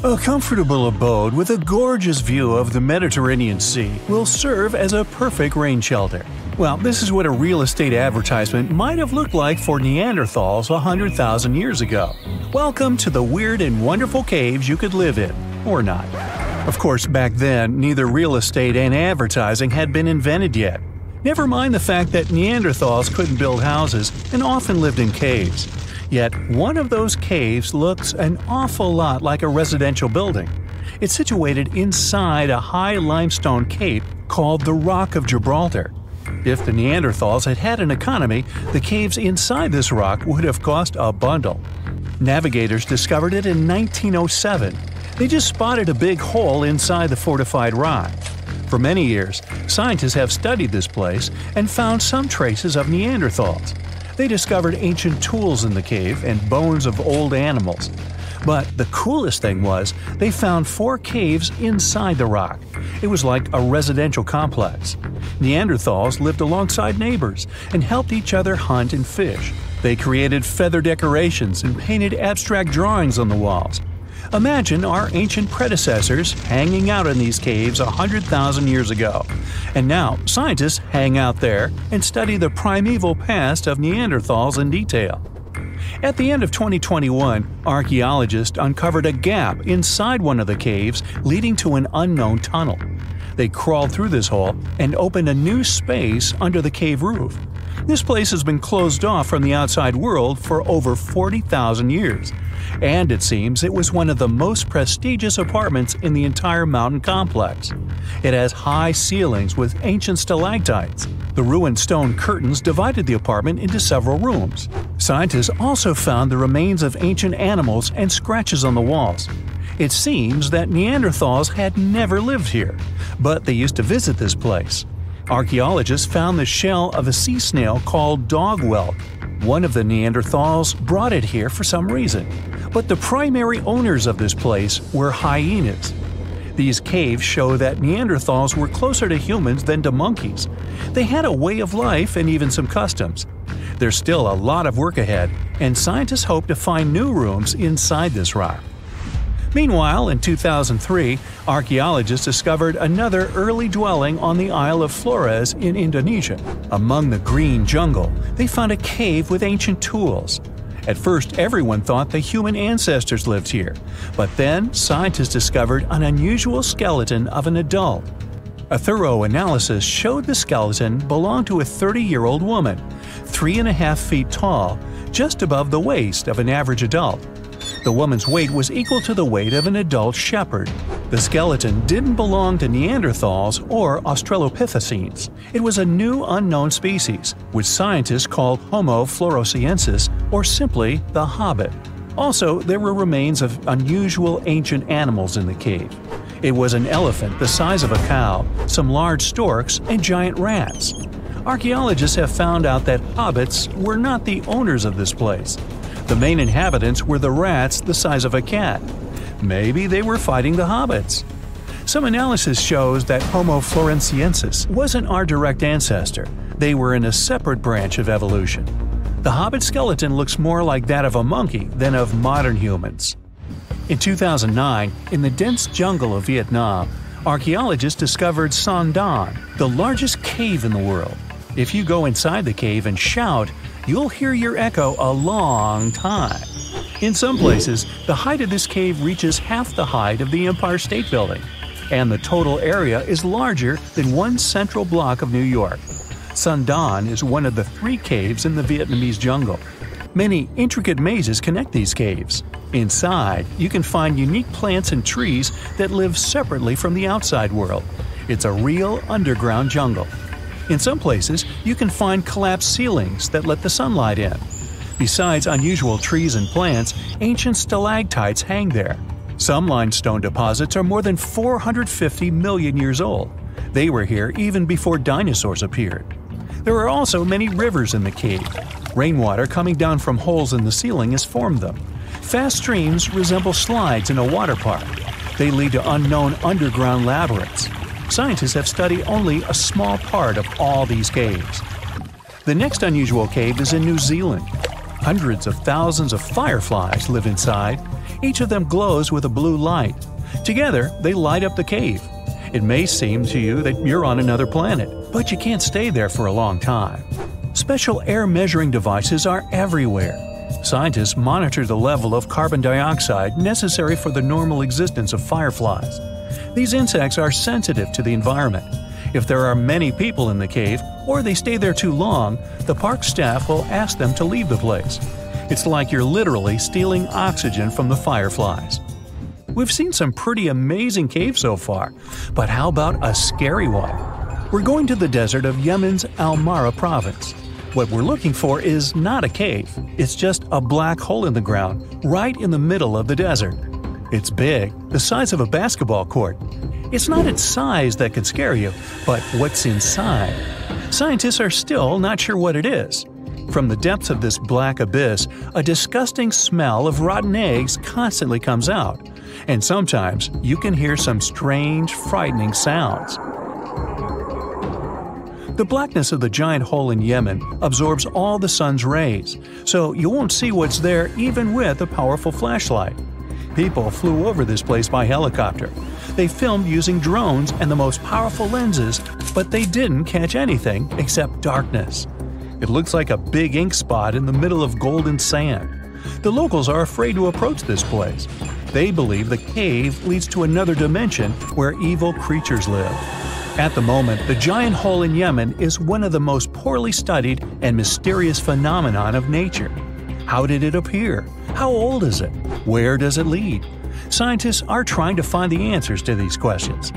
A comfortable abode with a gorgeous view of the Mediterranean Sea will serve as a perfect rain shelter. Well, this is what a real estate advertisement might have looked like for Neanderthals 100,000 years ago. Welcome to the weird and wonderful caves you could live in, or not. Of course, back then, neither real estate and advertising had been invented yet. Never mind the fact that Neanderthals couldn't build houses and often lived in caves. Yet, one of those caves looks an awful lot like a residential building. It's situated inside a high limestone cape called the Rock of Gibraltar. If the Neanderthals had had an economy, the caves inside this rock would have cost a bundle. Navigators discovered it in 1907. They just spotted a big hole inside the fortified rock. For many years, scientists have studied this place and found some traces of Neanderthals. They discovered ancient tools in the cave and bones of old animals. But the coolest thing was, they found 4 caves inside the rock. It was like a residential complex. Neanderthals lived alongside neighbors and helped each other hunt and fish. They created feather decorations and painted abstract drawings on the walls. Imagine our ancient predecessors hanging out in these caves 100,000 years ago. And now, scientists hang out there and study the primeval past of Neanderthals in detail. At the end of 2021, archaeologists uncovered a gap inside one of the caves leading to an unknown tunnel. They crawled through this hole and opened a new space under the cave roof. This place has been closed off from the outside world for over 40,000 years. And it seems it was one of the most prestigious apartments in the entire mountain complex. It has high ceilings with ancient stalactites. The ruined stone curtains divided the apartment into several rooms. Scientists also found the remains of ancient animals and scratches on the walls. It seems that Neanderthals had never lived here, but they used to visit this place. Archaeologists found the shell of a sea snail called dog whelk. One of the Neanderthals brought it here for some reason, but the primary owners of this place were hyenas. These caves show that Neanderthals were closer to humans than to monkeys. They had a way of life and even some customs. There's still a lot of work ahead, and scientists hope to find new rooms inside this rock. Meanwhile, in 2003, archaeologists discovered another early dwelling on the Isle of Flores in Indonesia. Among the green jungle, they found a cave with ancient tools. At first, everyone thought the human ancestors lived here, but then scientists discovered an unusual skeleton of an adult. A thorough analysis showed the skeleton belonged to a 30-year-old woman, 3.5 feet tall, just above the waist of an average adult. The woman's weight was equal to the weight of an adult shepherd. The skeleton didn't belong to Neanderthals or Australopithecines. It was a new unknown species, which scientists called Homo floresiensis, or simply the Hobbit. Also, there were remains of unusual ancient animals in the cave. It was an elephant the size of a cow, some large storks, and giant rats. Archaeologists have found out that hobbits were not the owners of this place. The main inhabitants were the rats the size of a cat. Maybe they were fighting the hobbits. Some analysis shows that Homo floresiensis wasn't our direct ancestor. They were in a separate branch of evolution. The hobbit skeleton looks more like that of a monkey than of modern humans. In 2009, in the dense jungle of Vietnam, archaeologists discovered Son Don, the largest cave in the world. If you go inside the cave and shout, you'll hear your echo a long time. In some places, the height of this cave reaches half the height of the Empire State Building, and the total area is larger than one central block of New York. Son Don is one of the 3 caves in the Vietnamese jungle. Many intricate mazes connect these caves. Inside, you can find unique plants and trees that live separately from the outside world. It's a real underground jungle. In some places, you can find collapsed ceilings that let the sunlight in. Besides unusual trees and plants, ancient stalactites hang there. Some limestone deposits are more than 450 million years old. They were here even before dinosaurs appeared. There are also many rivers in the cave. Rainwater coming down from holes in the ceiling has formed them. Fast streams resemble slides in a water park. They lead to unknown underground labyrinths. Scientists have studied only a small part of all these caves. The next unusual cave is in New Zealand. Hundreds of thousands of fireflies live inside. Each of them glows with a blue light. Together, they light up the cave. It may seem to you that you're on another planet, but you can't stay there for a long time. Special air measuring devices are everywhere. Scientists monitor the level of carbon dioxide necessary for the normal existence of fireflies. These insects are sensitive to the environment. If there are many people in the cave, or they stay there too long, the park staff will ask them to leave the place. It's like you're literally stealing oxygen from the fireflies. We've seen some pretty amazing caves so far, but how about a scary one? We're going to the desert of Yemen's Al-Mara province. What we're looking for is not a cave, it's just a black hole in the ground, right in the middle of the desert. It's big, the size of a basketball court. It's not its size that could scare you, but what's inside. Scientists are still not sure what it is. From the depths of this black abyss, a disgusting smell of rotten eggs constantly comes out, and sometimes you can hear some strange, frightening sounds. The blackness of the giant hole in Yemen absorbs all the sun's rays, so you won't see what's there even with a powerful flashlight. People flew over this place by helicopter. They filmed using drones and the most powerful lenses, but they didn't catch anything except darkness. It looks like a big ink spot in the middle of golden sand. The locals are afraid to approach this place. They believe the cave leads to another dimension where evil creatures live. At the moment, the giant hole in Yemen is one of the most poorly studied and mysterious phenomenon of nature. How did it appear? How old is it? Where does it lead? Scientists are trying to find the answers to these questions.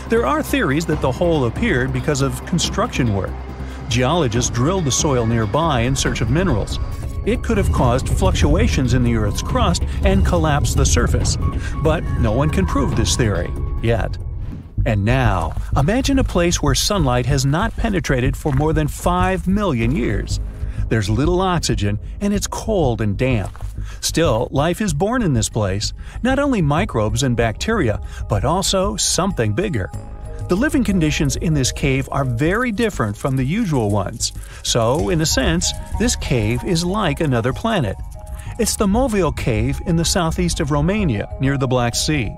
There are theories that the hole appeared because of construction work. Geologists drilled the soil nearby in search of minerals. It could have caused fluctuations in the Earth's crust and collapsed the surface. But no one can prove this theory, yet. And now, imagine a place where sunlight has not penetrated for more than 5 million years. There's little oxygen, and it's cold and damp. Still, life is born in this place, not only microbes and bacteria, but also something bigger. The living conditions in this cave are very different from the usual ones, so, in a sense, this cave is like another planet. It's the Movil Cave in the southeast of Romania, near the Black Sea.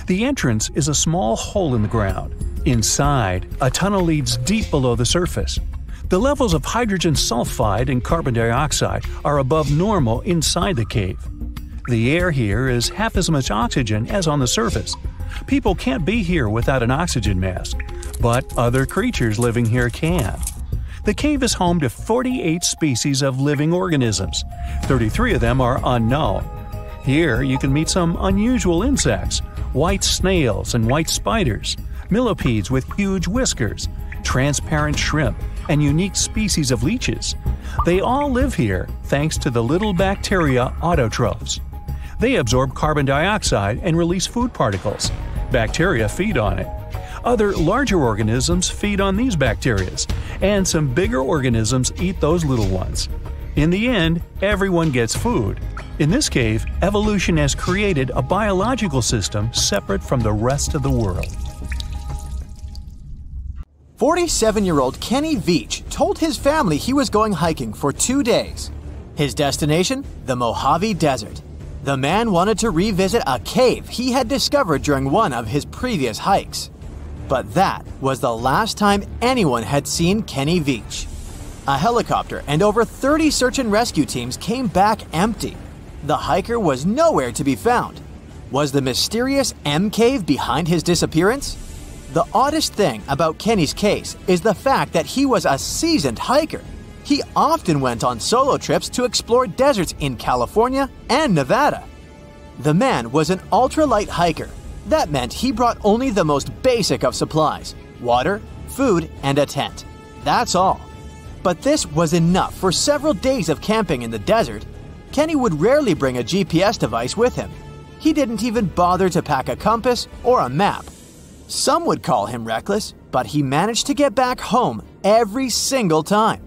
The entrance is a small hole in the ground. Inside, a tunnel leads deep below the surface. The levels of hydrogen sulfide and carbon dioxide are above normal inside the cave. The air here is half as much oxygen as on the surface. People can't be here without an oxygen mask, but other creatures living here can. The cave is home to 48 species of living organisms. 33 of them are unknown. Here you can meet some unusual insects, white snails and white spiders, millipedes with huge whiskers, transparent shrimp, and unique species of leeches. They all live here thanks to the little bacteria autotrophs. They absorb carbon dioxide and release food particles. Bacteria feed on it. Other larger organisms feed on these bacteria, and some bigger organisms eat those little ones. In the end, everyone gets food. In this cave, evolution has created a biological system separate from the rest of the world. 47-year-old Kenny Veach told his family he was going hiking for 2 days. His destination? The Mojave Desert. The man wanted to revisit a cave he had discovered during one of his previous hikes. But that was the last time anyone had seen Kenny Veach. A helicopter and over 30 search and rescue teams came back empty. The hiker was nowhere to be found. Was the mysterious M Cave behind his disappearance? The oddest thing about Kenny's case is the fact that he was a seasoned hiker. He often went on solo trips to explore deserts in California and Nevada. The man was an ultralight hiker. That meant he brought only the most basic of supplies: water, food, and a tent. That's all. But this was enough for several days of camping in the desert. Kenny would rarely bring a GPS device with him. He didn't even bother to pack a compass or a map. Some would call him reckless, but he managed to get back home every single time.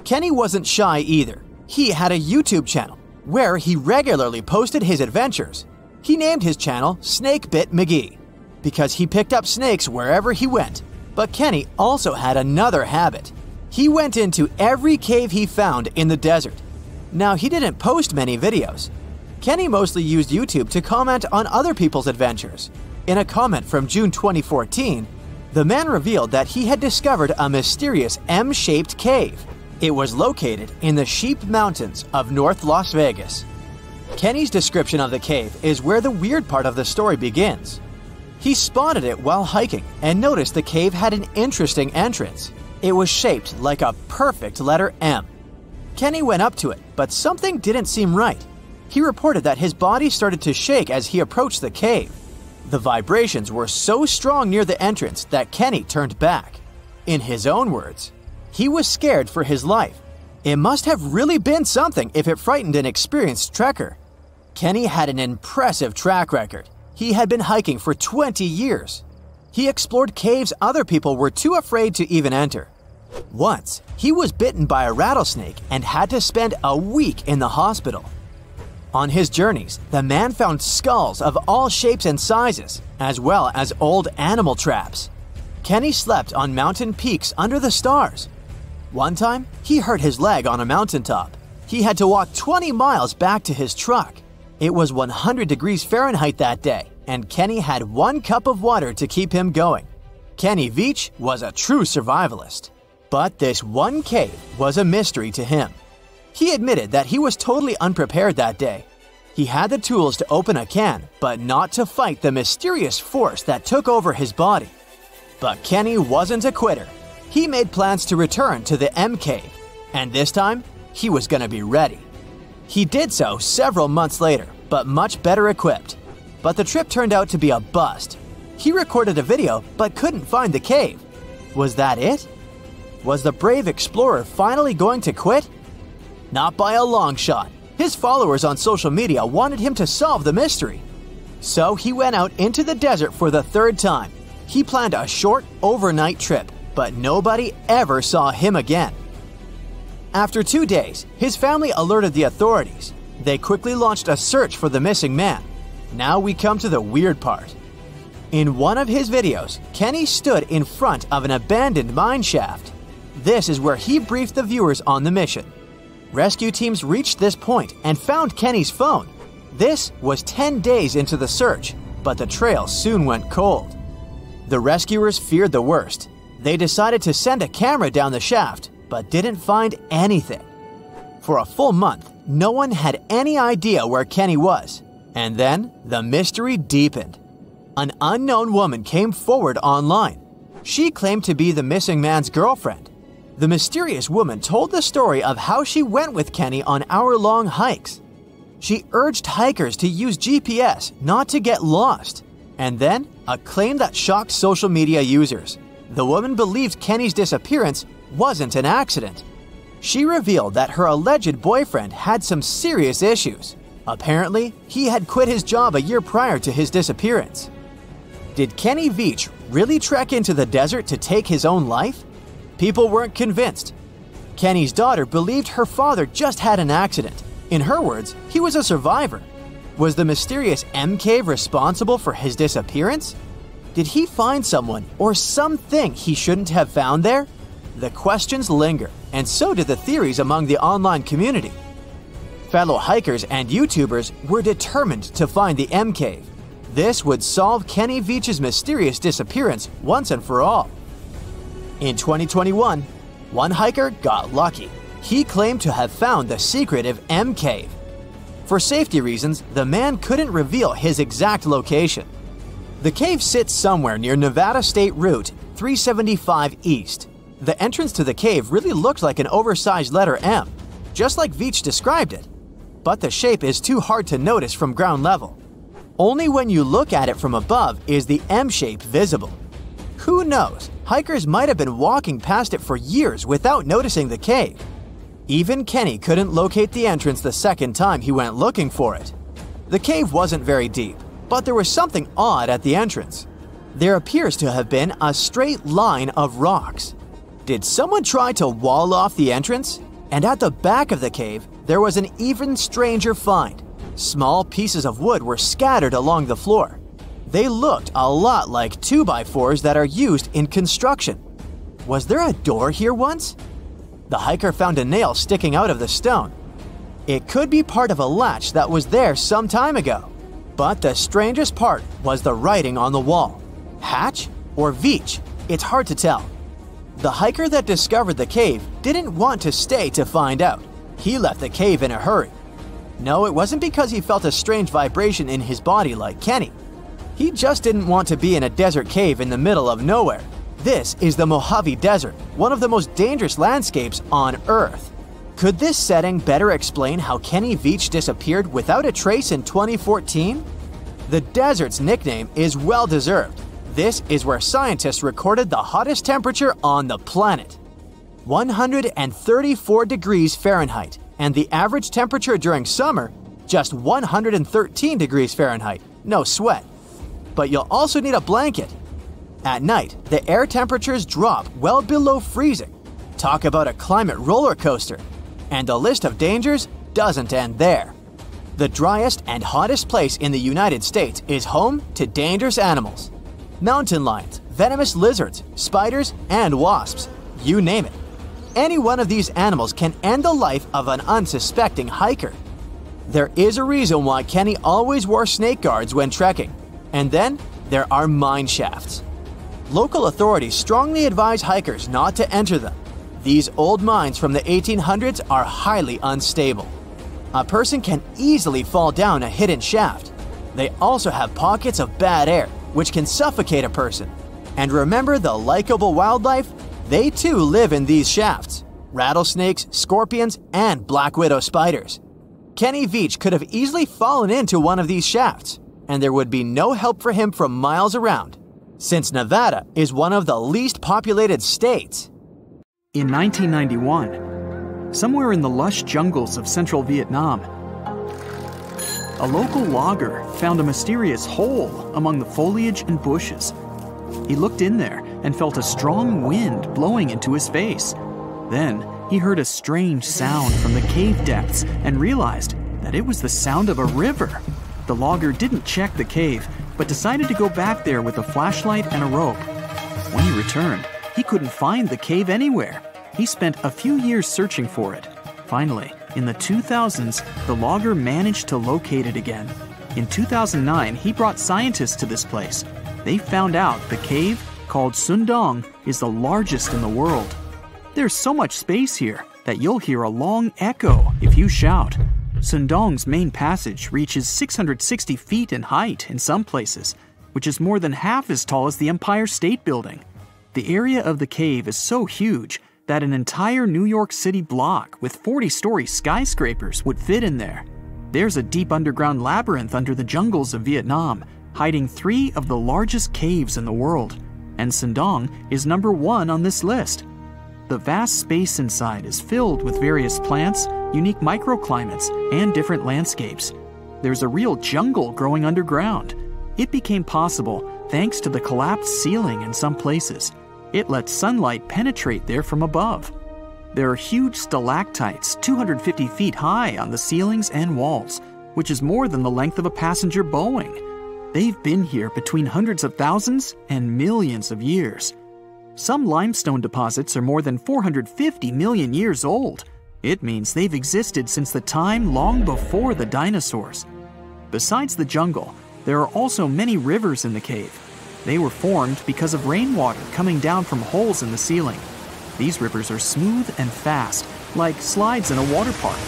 Kenny wasn't shy either. He had a YouTube channel where he regularly posted his adventures. He named his channel Snakebit McGee because he picked up snakes wherever he went. But Kenny also had another habit. He went into every cave he found in the desert. Now, he didn't post many videos. Kenny mostly used YouTube to comment on other people's adventures. In a comment from June 2014, the man revealed that he had discovered a mysterious M-shaped cave. It was located in the Sheep Mountains of North Las Vegas. Kenny's description of the cave is where the weird part of the story begins. He spotted it while hiking and noticed the cave had an interesting entrance. It was shaped like a perfect letter M. Kenny went up to it, but something didn't seem right. He reported that his body started to shake as he approached the cave. The vibrations were so strong near the entrance that Kenny turned back. In his own words, he was scared for his life. It must have really been something if it frightened an experienced trekker. Kenny had an impressive track record. He had been hiking for 20 years. He explored caves other people were too afraid to even enter. Once, he was bitten by a rattlesnake and had to spend a week in the hospital. On his journeys, the man found skulls of all shapes and sizes, as well as old animal traps. Kenny slept on mountain peaks under the stars. One time, he hurt his leg on a mountaintop. He had to walk 20 miles back to his truck. It was 100 degrees Fahrenheit that day, and Kenny had 1 cup of water to keep him going. Kenny Veach was a true survivalist. But this one cave was a mystery to him. He admitted that he was totally unprepared that day. He had the tools to open a can, but not to fight the mysterious force that took over his body. But Kenny wasn't a quitter. He made plans to return to the M cave, and this time, he was going to be ready. He did so several months later, but much better equipped. But the trip turned out to be a bust. He recorded a video, but couldn't find the cave. Was that it? Was the brave explorer finally going to quit? Not by a long shot. His followers on social media wanted him to solve the mystery. So he went out into the desert for the 3rd time. He planned a short, overnight trip, but nobody ever saw him again. After 2 days, his family alerted the authorities. They quickly launched a search for the missing man. Now we come to the weird part. In one of his videos, Kenny stood in front of an abandoned mine shaft. This is where he briefed the viewers on the mission. Rescue teams reached this point and found Kenny's phone. This was 10 days into the search, but the trail soon went cold. The rescuers feared the worst. They decided to send a camera down the shaft, but didn't find anything. For a full month, no one had any idea where Kenny was. And then, the mystery deepened. An unknown woman came forward online. She claimed to be the missing man's girlfriend. The mysterious woman told the story of how she went with Kenny on hour-long hikes. She urged hikers to use GPS not to get lost. And then, a claim that shocked social media users. The woman believed Kenny's disappearance wasn't an accident. She revealed that her alleged boyfriend had some serious issues. Apparently, he had quit his job a year prior to his disappearance. Did Kenny Veach really trek into the desert to take his own life? People weren't convinced. Kenny's daughter believed her father just had an accident. In her words, he was a survivor. Was the mysterious M cave responsible for his disappearance? Did he find someone or something he shouldn't have found there? The questions linger, and so did the theories among the online community. Fellow hikers and YouTubers were determined to find the M cave. This would solve Kenny Veach's mysterious disappearance once and for all. In 2021, one hiker got lucky. He claimed to have found the secretive M cave. For safety reasons, the man couldn't reveal his exact location. The cave sits somewhere near Nevada State Route 375 East. The entrance to the cave really looked like an oversized letter M, just like Veach described it. But the shape is too hard to notice from ground level. Only when you look at it from above is the M shape visible. Who knows? Hikers might have been walking past it for years without noticing the cave. Even Kenny couldn't locate the entrance the second time he went looking for it. The cave wasn't very deep, but there was something odd at the entrance. There appears to have been a straight line of rocks. Did someone try to wall off the entrance? And at the back of the cave, there was an even stranger find. Small pieces of wood were scattered along the floor. They looked a lot like 2x4s that are used in construction. Was there a door here once? The hiker found a nail sticking out of the stone. It could be part of a latch that was there some time ago. But the strangest part was the writing on the wall. Hatch or Veach? It's hard to tell. The hiker that discovered the cave didn't want to stay to find out. He left the cave in a hurry. No, it wasn't because he felt a strange vibration in his body like Kenny. He just didn't want to be in a desert cave in the middle of nowhere. This is the Mojave Desert, one of the most dangerous landscapes on Earth. Could this setting better explain how Kenny Veach disappeared without a trace in 2014? The desert's nickname is well-deserved. This is where scientists recorded the hottest temperature on the planet. 134 degrees Fahrenheit, and the average temperature during summer, just 113 degrees Fahrenheit, no sweat. But you'll also need a blanket. At night, the air temperatures drop well below freezing. Talk about a climate roller coaster. And the list of dangers doesn't end there. The driest and hottest place in the United States is home to dangerous animals. Mountain lions, venomous lizards, spiders, and wasps. You name it. Any one of these animals can end the life of an unsuspecting hiker. There is a reason why Kenny always wore snake guards when trekking. And then there are mine shafts. Local authorities strongly advise hikers not to enter them. These old mines from the 1800s are highly unstable. A person can easily fall down a hidden shaft. They also have pockets of bad air, which can suffocate a person. And remember the likable wildlife? They too live in these shafts. Rattlesnakes, scorpions, and black widow spiders. Kenny Veach could have easily fallen into one of these shafts, and there would be no help for him from miles around, since Nevada is one of the least populated states. In 1991, somewhere in the lush jungles of central Vietnam, a local logger found a mysterious hole among the foliage and bushes. He looked in there and felt a strong wind blowing into his face. Then he heard a strange sound from the cave depths and realized that it was the sound of a river. The logger didn't check the cave, but decided to go back there with a flashlight and a rope. When he returned, he couldn't find the cave anywhere. He spent a few years searching for it. Finally, in the 2000s, the logger managed to locate it again. In 2009, he brought scientists to this place. They found out the cave, called Sundong, is the largest in the world. There's so much space here that you'll hear a long echo if you shout. Sundong's main passage reaches 660 feet in height in some places, which is more than half as tall as the Empire State Building. The area of the cave is so huge that an entire New York City block with 40-story skyscrapers would fit in there. There's a deep underground labyrinth under the jungles of Vietnam, hiding 3 of the largest caves in the world, and Sundong is number 1 on this list. The vast space inside is filled with various plants, unique microclimates, and different landscapes. There's a real jungle growing underground. It became possible thanks to the collapsed ceiling in some places. It lets sunlight penetrate there from above. There are huge stalactites 250 feet high on the ceilings and walls, which is more than the length of a passenger Boeing. They've been here between hundreds of thousands and millions of years. Some limestone deposits are more than 450 million years old. It means they've existed since the time long before the dinosaurs. Besides the jungle, there are also many rivers in the cave. They were formed because of rainwater coming down from holes in the ceiling. These rivers are smooth and fast, like slides in a water park.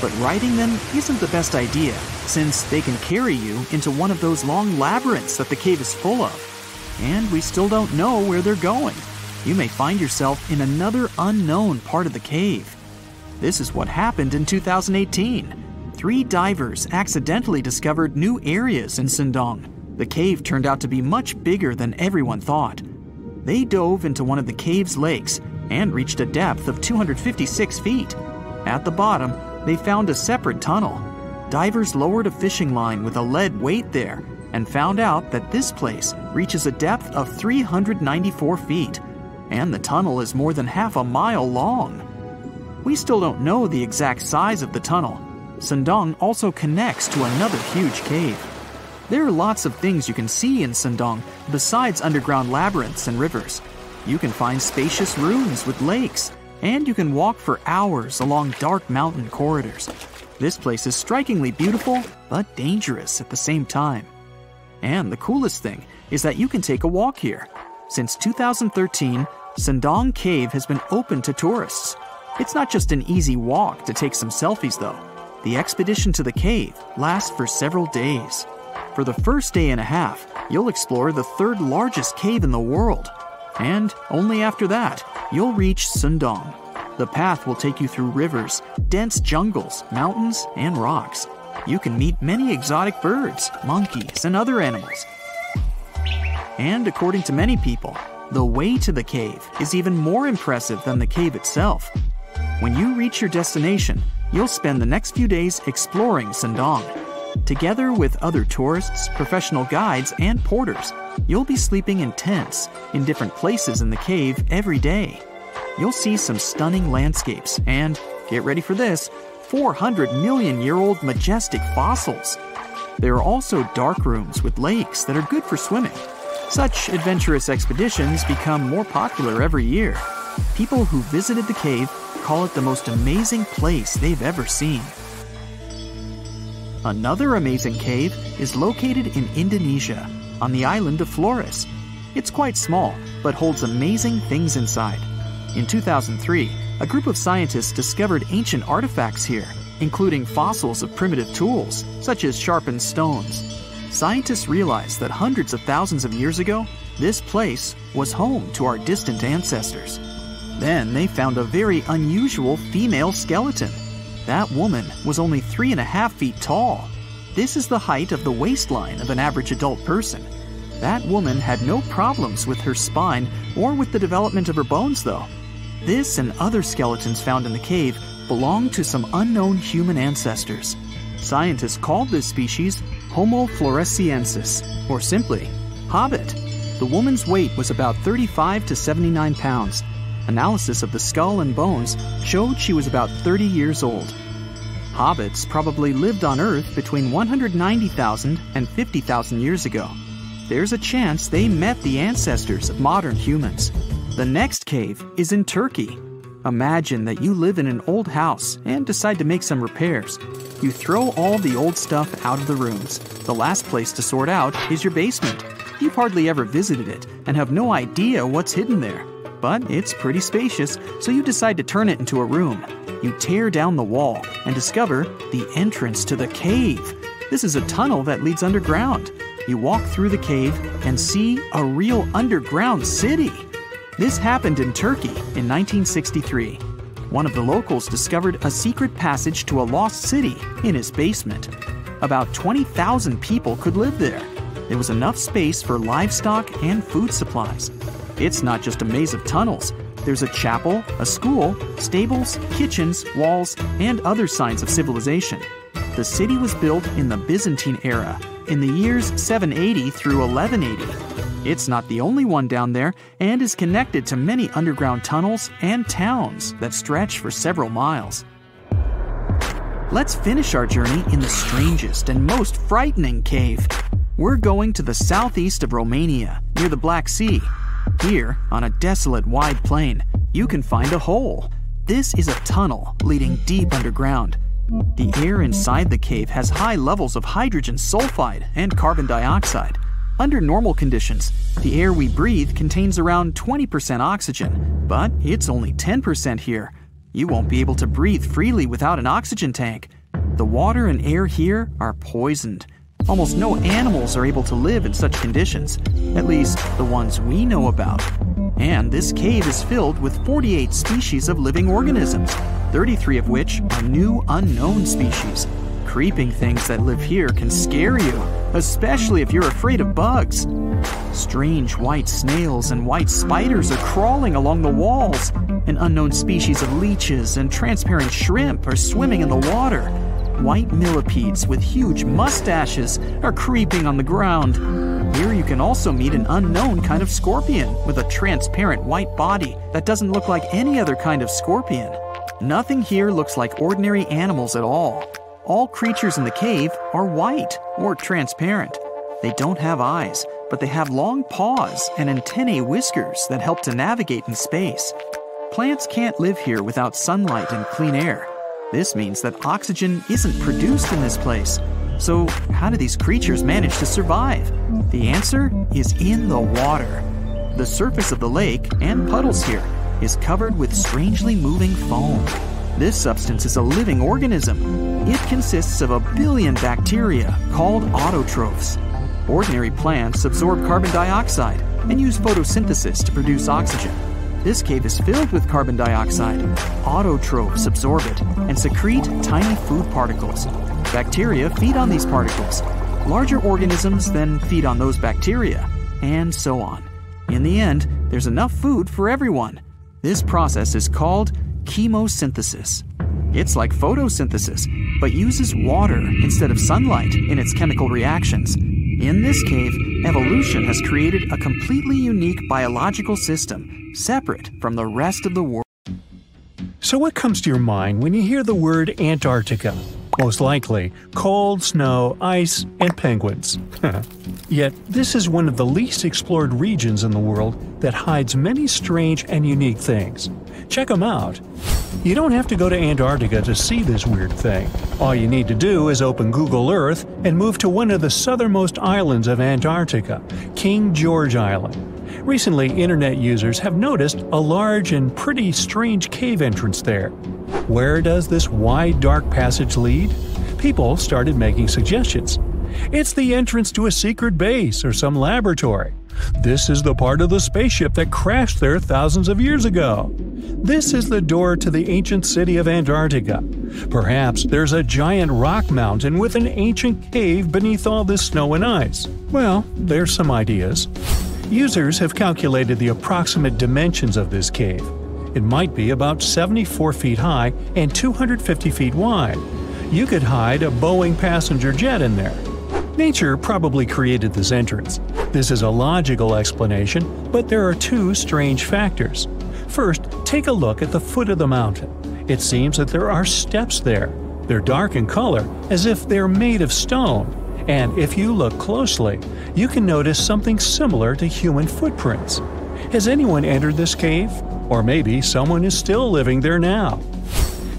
But riding them isn't the best idea, since they can carry you into one of those long labyrinths that the cave is full of. And we still don't know where they're going. You may find yourself in another unknown part of the cave. This is what happened in 2018. 3 divers accidentally discovered new areas in Sundong. The cave turned out to be much bigger than everyone thought. They dove into one of the cave's lakes and reached a depth of 256 feet. At the bottom, they found a separate tunnel. Divers lowered a fishing line with a lead weight there and found out that this place reaches a depth of 394 feet, and the tunnel is more than half a mile long. We still don't know the exact size of the tunnel. Sundong also connects to another huge cave. There are lots of things you can see in Sundong besides underground labyrinths and rivers. You can find spacious rooms with lakes, and you can walk for hours along dark mountain corridors. This place is strikingly beautiful, but dangerous at the same time. And the coolest thing is that you can take a walk here. Since 2013, Sundong Cave has been open to tourists. It's not just an easy walk to take some selfies though. The expedition to the cave lasts for several days. For the first day and a half, you'll explore the third largest cave in the world. And only after that, you'll reach Sundong. The path will take you through rivers, dense jungles, mountains, and rocks. You can meet many exotic birds, monkeys, and other animals. And according to many people, the way to the cave is even more impressive than the cave itself. When you reach your destination, you'll spend the next few days exploring Sundong. Together with other tourists, professional guides, and porters, you'll be sleeping in tents in different places in the cave every day. You'll see some stunning landscapes and, get ready for this, 400-million-year-old majestic fossils. There are also dark rooms with lakes that are good for swimming. Such adventurous expeditions become more popular every year. People who visited the cave call it the most amazing place they've ever seen. Another amazing cave is located in Indonesia, on the island of Flores. It's quite small, but holds amazing things inside. In 2003, a group of scientists discovered ancient artifacts here, including fossils of primitive tools, such as sharpened stones. Scientists realized that hundreds of thousands of years ago, this place was home to our distant ancestors. Then they found a very unusual female skeleton. That woman was only 3.5 feet tall. This is the height of the waistline of an average adult person. That woman had no problems with her spine or with the development of her bones, though. This and other skeletons found in the cave belong to some unknown human ancestors. Scientists called this species Homo floresiensis, or simply, Hobbit. The woman's weight was about 35 to 79 pounds. Analysis of the skull and bones showed she was about 30 years old. Hobbits probably lived on Earth between 190,000 and 50,000 years ago. There's a chance they met the ancestors of modern humans. The next cave is in Turkey. Imagine that you live in an old house and decide to make some repairs. You throw all the old stuff out of the rooms. The last place to sort out is your basement. You've hardly ever visited it and have no idea what's hidden there. But it's pretty spacious, so you decide to turn it into a room. You tear down the wall and discover the entrance to the cave. This is a tunnel that leads underground. You walk through the cave and see a real underground city. This happened in Turkey in 1963. One of the locals discovered a secret passage to a lost city in his basement. About 20,000 people could live there. There was enough space for livestock and food supplies. It's not just a maze of tunnels. There's a chapel, a school, stables, kitchens, walls, and other signs of civilization. The city was built in the Byzantine era, in the years 780 through 1180. It's not the only one down there and is connected to many underground tunnels and towns that stretch for several miles. Let's finish our journey in the strangest and most frightening cave. We're going to the southeast of Romania, near the Black Sea. Here, on a desolate wide plain, you can find a hole. This is a tunnel leading deep underground. The air inside the cave has high levels of hydrogen sulfide and carbon dioxide. Under normal conditions, the air we breathe contains around 20% oxygen, but it's only 10% here. You won't be able to breathe freely without an oxygen tank. The water and air here are poisoned. Almost no animals are able to live in such conditions, at least the ones we know about. And this cave is filled with 48 species of living organisms, 33 of which are new unknown species. Creeping things that live here can scare you, especially if you're afraid of bugs. Strange white snails and white spiders are crawling along the walls. An unknown species of leeches and transparent shrimp are swimming in the water. White millipedes with huge mustaches are creeping on the ground. Here you can also meet an unknown kind of scorpion with a transparent white body that doesn't look like any other kind of scorpion. Nothing here looks like ordinary animals at all. All creatures in the cave are white or transparent. They don't have eyes, but they have long paws and antennae whiskers that help to navigate in space. Plants can't live here without sunlight and clean air. This means that oxygen isn't produced in this place. So, how do these creatures manage to survive? The answer is in the water. The surface of the lake, and puddles here, is covered with strangely moving foam. This substance is a living organism. It consists of 1 billion bacteria called autotrophs. Ordinary plants absorb carbon dioxide and use photosynthesis to produce oxygen. This cave is filled with carbon dioxide. Autotrophs absorb it and secrete tiny food particles. Bacteria feed on these particles. Larger organisms then feed on those bacteria, and so on. In the end, there's enough food for everyone. This process is called chemosynthesis. It's like photosynthesis, but uses water instead of sunlight in its chemical reactions. In this cave, evolution has created a completely unique biological system, separate from the rest of the world. So what comes to your mind when you hear the word Antarctica? Most likely, cold, snow, ice, and penguins. Yet, this is one of the least explored regions in the world that hides many strange and unique things. Check them out. You don't have to go to Antarctica to see this weird thing. All you need to do is open Google Earth and move to one of the southernmost islands of Antarctica, King George Island. Recently, internet users have noticed a large and pretty strange cave entrance there. Where does this wide, dark passage lead? People started making suggestions. It's the entrance to a secret base or some laboratory. This is the part of the spaceship that crashed there thousands of years ago. This is the door to the ancient city of Antarctica. Perhaps there's a giant rock mountain with an ancient cave beneath all this snow and ice. Well, there's some ideas. Users have calculated the approximate dimensions of this cave. It might be about 74 feet high and 250 feet wide. You could hide a Boeing passenger jet in there. Nature probably created this entrance. This is a logical explanation, but there are two strange factors. First, take a look at the foot of the mountain. It seems that there are steps there. They're dark in color, as if they're made of stone. And if you look closely, you can notice something similar to human footprints. Has anyone entered this cave? Or maybe someone is still living there now.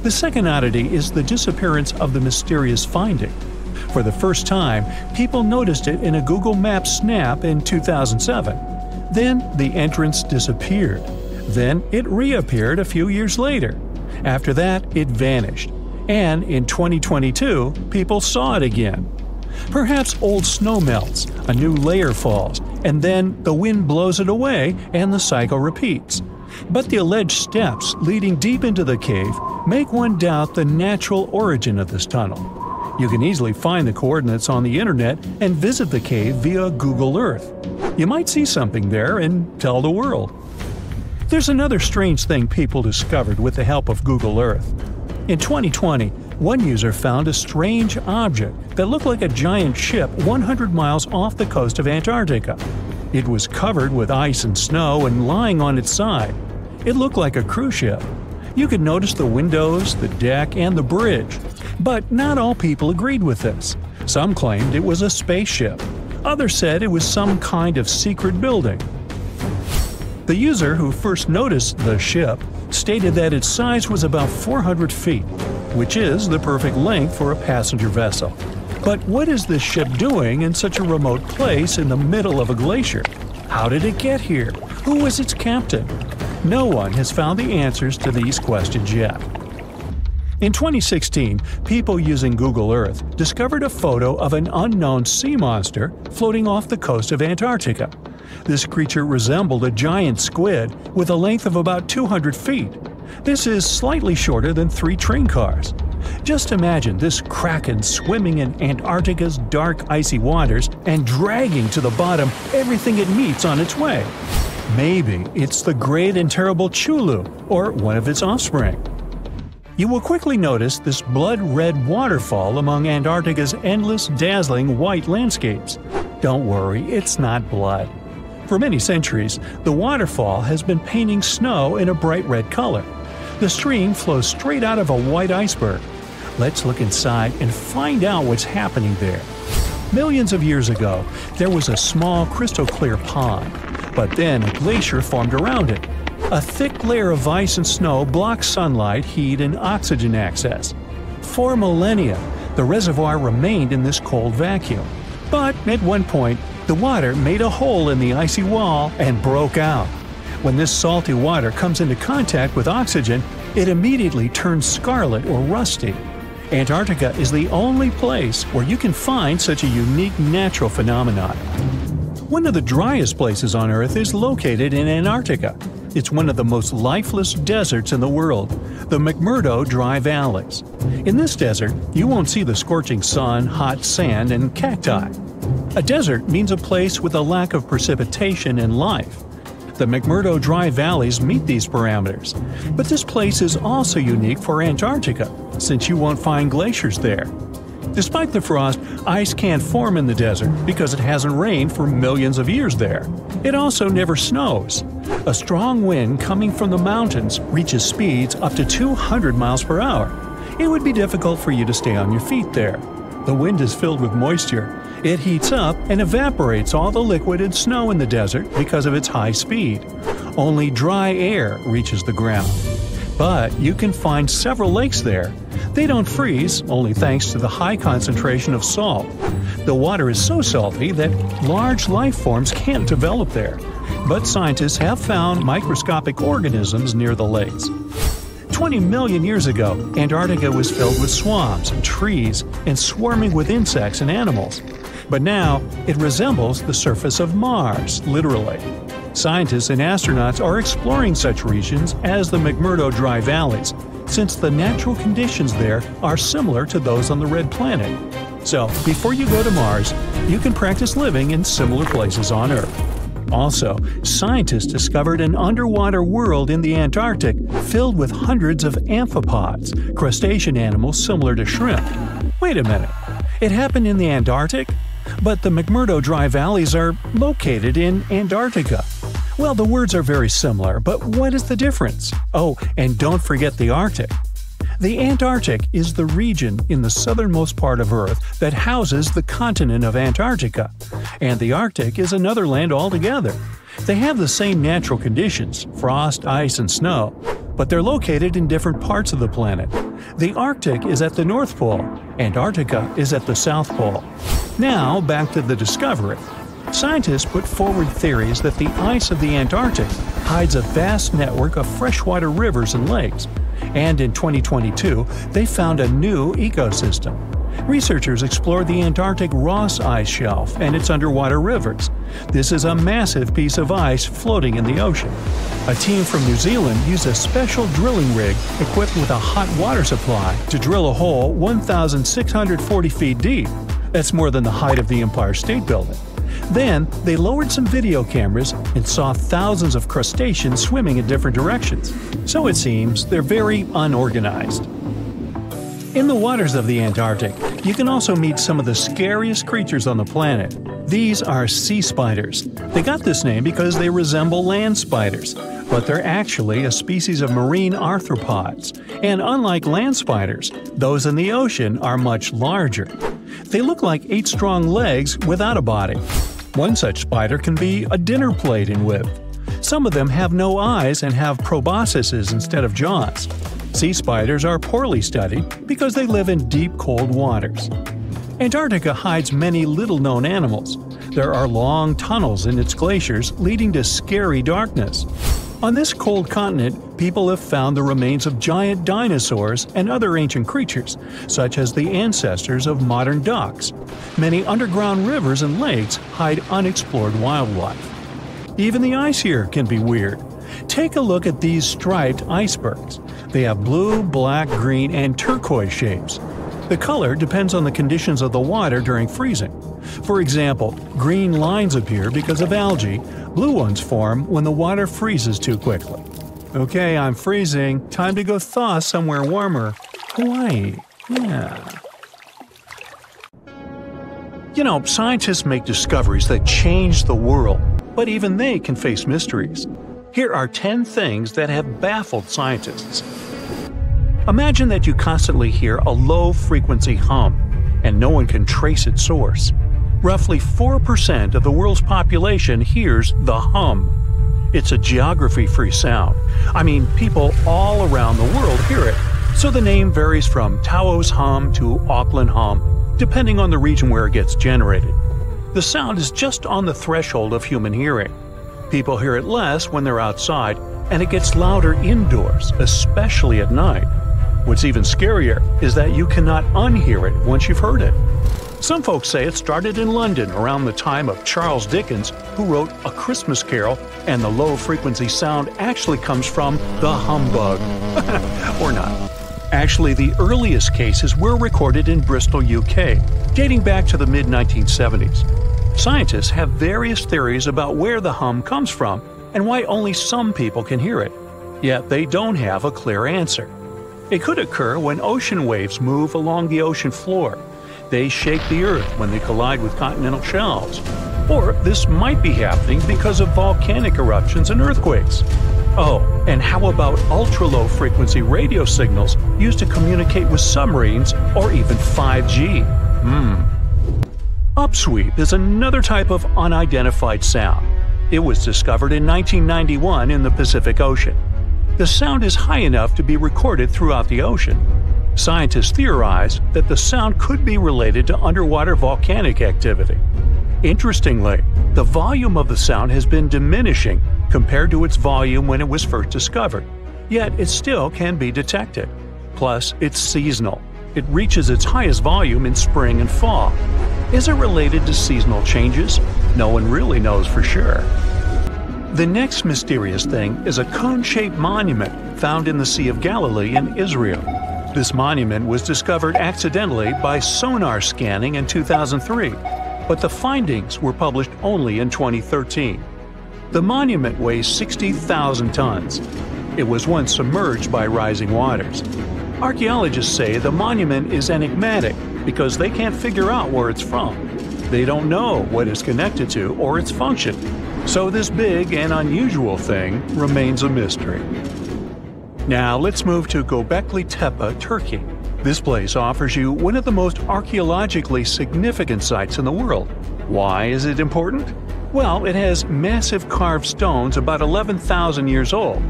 The second oddity is the disappearance of the mysterious finding. For the first time, people noticed it in a Google Maps snap in 2007. Then the entrance disappeared. Then it reappeared a few years later. After that, it vanished. And in 2022, people saw it again. Perhaps old snow melts, a new layer falls, and then the wind blows it away and the cycle repeats. But the alleged steps leading deep into the cave make one doubt the natural origin of this tunnel. You can easily find the coordinates on the internet and visit the cave via Google Earth. You might see something there and tell the world. There's another strange thing people discovered with the help of Google Earth. In 2020, one user found a strange object that looked like a giant ship 100 miles off the coast of Antarctica. It was covered with ice and snow and lying on its side. It looked like a cruise ship. You could notice the windows, the deck, and the bridge. But not all people agreed with this. Some claimed it was a spaceship. Others said it was some kind of secret building. The user who first noticed the ship stated that its size was about 400 feet, which is the perfect length for a passenger vessel. But what is this ship doing in such a remote place in the middle of a glacier? How did it get here? Who was its captain? No one has found the answers to these questions yet. In 2016, people using Google Earth discovered a photo of an unknown sea monster floating off the coast of Antarctica. This creature resembled a giant squid with a length of about 200 feet. This is slightly shorter than 3 train cars. Just imagine this kraken swimming in Antarctica's dark, icy waters and dragging to the bottom everything it meets on its way. Maybe it's the great and terrible Chulu, or one of its offspring. You will quickly notice this blood-red waterfall among Antarctica's endless, dazzling white landscapes. Don't worry, it's not blood. For many centuries, the waterfall has been painting snow in a bright red color. The stream flows straight out of a white iceberg. Let's look inside and find out what's happening there. Millions of years ago, there was a small crystal-clear pond, but then a glacier formed around it. A thick layer of ice and snow blocks sunlight, heat, and oxygen access. For millennia, the reservoir remained in this cold vacuum. But at one point, the water made a hole in the icy wall and broke out. When this salty water comes into contact with oxygen, it immediately turns scarlet or rusty. Antarctica is the only place where you can find such a unique natural phenomenon. One of the driest places on Earth is located in Antarctica. It's one of the most lifeless deserts in the world, the McMurdo Dry Valleys. In this desert, you won't see the scorching sun, hot sand, and cacti. A desert means a place with a lack of precipitation and life. The McMurdo Dry Valleys meet these parameters. But this place is also unique for Antarctica, since you won't find glaciers there. Despite the frost, ice can't form in the desert because it hasn't rained for millions of years there. It also never snows. A strong wind coming from the mountains reaches speeds up to 200 miles per hour. It would be difficult for you to stay on your feet there. The wind is filled with moisture. It heats up and evaporates all the liquid and snow in the desert because of its high speed. Only dry air reaches the ground. But you can find several lakes there. They don't freeze, only thanks to the high concentration of salt. The water is so salty that large life forms can't develop there. But scientists have found microscopic organisms near the lakes. 20 million years ago, Antarctica was filled with swamps, trees, and swarming with insects and animals. But now, it resembles the surface of Mars, literally. Scientists and astronauts are exploring such regions as the McMurdo Dry Valleys, since the natural conditions there are similar to those on the Red Planet. So, before you go to Mars, you can practice living in similar places on Earth. Also, scientists discovered an underwater world in the Antarctic filled with hundreds of amphipods, crustacean animals similar to shrimp. Wait a minute, it happened in the Antarctic? But the McMurdo Dry Valleys are located in Antarctica. Well, the words are very similar, but what is the difference? Oh, and don't forget the Arctic. The Antarctic is the region in the southernmost part of Earth that houses the continent of Antarctica, and the Arctic is another land altogether. They have the same natural conditions – frost, ice, and snow, but they're located in different parts of the planet. The Arctic is at the North Pole, Antarctica is at the South Pole. Now, back to the discovery. Scientists put forward theories that the ice of the Antarctic hides a vast network of freshwater rivers and lakes. And in 2022, they found a new ecosystem. Researchers explored the Antarctic Ross Ice Shelf and its underwater rivers. This is a massive piece of ice floating in the ocean. A team from New Zealand used a special drilling rig equipped with a hot water supply to drill a hole 1,640 feet deep. That's more than the height of the Empire State Building. Then, they lowered some video cameras and saw thousands of crustaceans swimming in different directions. So it seems they're very unorganized. In the waters of the Antarctic, you can also meet some of the scariest creatures on the planet. These are sea spiders. They got this name because they resemble land spiders, but they're actually a species of marine arthropods. And unlike land spiders, those in the ocean are much larger. They look like 8 strong legs without a body. One such spider can be a dinner plate in width. Some of them have no eyes and have proboscises instead of jaws. Sea spiders are poorly studied because they live in deep, cold waters. Antarctica hides many little-known animals. There are long tunnels in its glaciers leading to scary darkness. On this cold continent, people have found the remains of giant dinosaurs and other ancient creatures, such as the ancestors of modern ducks. Many underground rivers and lakes hide unexplored wildlife. Even the ice here can be weird. Take a look at these striped icebergs. They have blue, black, green, and turquoise shapes. The color depends on the conditions of the water during freezing. For example, green lines appear because of algae, blue ones form when the water freezes too quickly. Okay, I'm freezing. Time to go thaw somewhere warmer. Hawaii. Yeah. You know, scientists make discoveries that change the world, but even they can face mysteries. Here are 10 things that have baffled scientists. Imagine that you constantly hear a low-frequency hum, and no one can trace its source. Roughly 4% of the world's population hears the hum. It's a geography-free sound. I mean, people all around the world hear it, so the name varies from Taos hum to Auckland hum, depending on the region where it gets generated. The sound is just on the threshold of human hearing. People hear it less when they're outside, and it gets louder indoors, especially at night. What's even scarier is that you cannot unhear it once you've heard it. Some folks say it started in London around the time of Charles Dickens, who wrote A Christmas Carol, and the low-frequency sound actually comes from the humbug. Or not. Actually, the earliest cases were recorded in Bristol, UK, dating back to the mid-1970s. Scientists have various theories about where the hum comes from and why only some people can hear it, yet they don't have a clear answer. It could occur when ocean waves move along the ocean floor. They shake the Earth when they collide with continental shelves. Or this might be happening because of volcanic eruptions and earthquakes. Oh, and how about ultra-low frequency radio signals used to communicate with submarines or even 5G? Upsweep is another type of unidentified sound. It was discovered in 1991 in the Pacific Ocean. The sound is high enough to be recorded throughout the ocean. Scientists theorize that the sound could be related to underwater volcanic activity. Interestingly, the volume of the sound has been diminishing compared to its volume when it was first discovered, yet it still can be detected. Plus, it's seasonal. It reaches its highest volume in spring and fall. Is it related to seasonal changes? No one really knows for sure. The next mysterious thing is a cone-shaped monument found in the Sea of Galilee in Israel. This monument was discovered accidentally by sonar scanning in 2003, but the findings were published only in 2013. The monument weighs 60,000 tons. It was once submerged by rising waters. Archaeologists say the monument is enigmatic because they can't figure out where it's from. They don't know what it's connected to or its function, so this big and unusual thing remains a mystery. Now let's move to Göbekli Tepe, Turkey. This place offers you one of the most archaeologically significant sites in the world. Why is it important? Well, it has massive carved stones about 11,000 years old.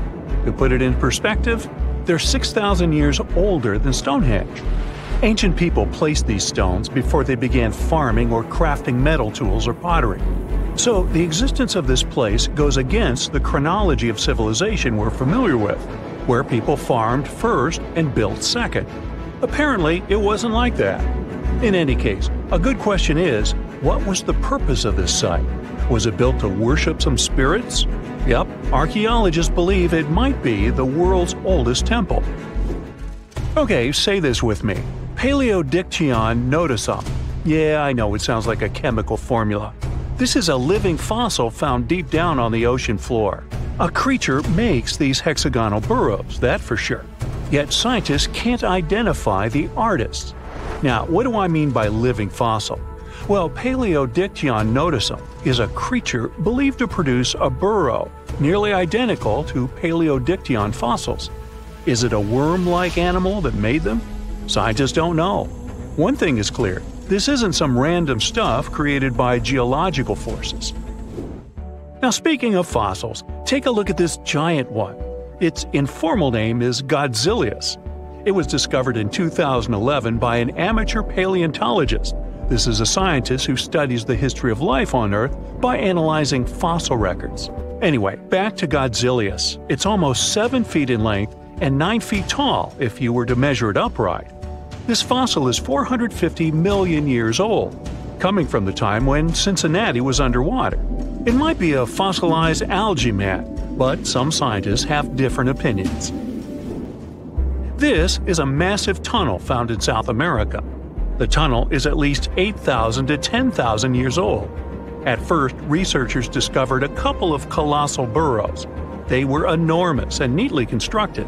To put it in perspective, they're 6,000 years older than Stonehenge. Ancient people placed these stones before they began farming or crafting metal tools or pottery. So the existence of this place goes against the chronology of civilization we're familiar with, where people farmed first and built second. Apparently, it wasn't like that. In any case, a good question is, what was the purpose of this site? Was it built to worship some spirits? Yep, archaeologists believe it might be the world's oldest temple. Okay, say this with me. Paleodictyon nodosum. Yeah, I know it sounds like a chemical formula. This is a living fossil found deep down on the ocean floor. A creature makes these hexagonal burrows, that for sure. Yet scientists can't identify the artist. Now, what do I mean by living fossil? Well, Paleodictyon nodosum is a creature believed to produce a burrow nearly identical to Paleodictyon fossils. Is it a worm-like animal that made them? Scientists don't know. One thing is clear, this isn't some random stuff created by geological forces. Now, speaking of fossils, take a look at this giant one. Its informal name is Godzillius. It was discovered in 2011 by an amateur paleontologist. This is a scientist who studies the history of life on Earth by analyzing fossil records. Anyway, back to Godzillius. It's almost 7 feet in length and 9 feet tall if you were to measure it upright. This fossil is 450 million years old, coming from the time when Cincinnati was underwater. It might be a fossilized algae mat, but some scientists have different opinions. This is a massive tunnel found in South America. The tunnel is at least 8,000 to 10,000 years old. At first, researchers discovered a couple of colossal burrows. They were enormous and neatly constructed.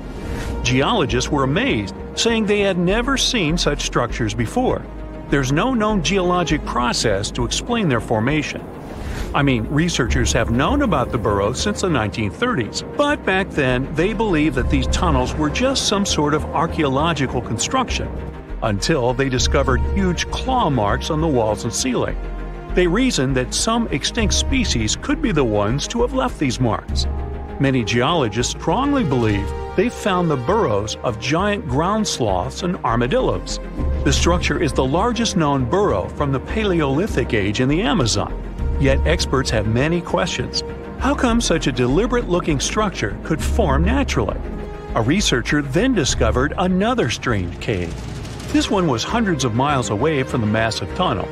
Geologists were amazed, saying they had never seen such structures before. There's no known geologic process to explain their formation. I mean, researchers have known about the burrows since the 1930s, but back then they believed that these tunnels were just some sort of archaeological construction, until they discovered huge claw marks on the walls and ceiling. They reasoned that some extinct species could be the ones to have left these marks. Many geologists strongly believe they've found the burrows of giant ground sloths and armadillos. The structure is the largest known burrow from the Paleolithic age in the Amazon. Yet experts have many questions. How come such a deliberate-looking structure could form naturally? A researcher then discovered another strange cave. This one was hundreds of miles away from the massive tunnel.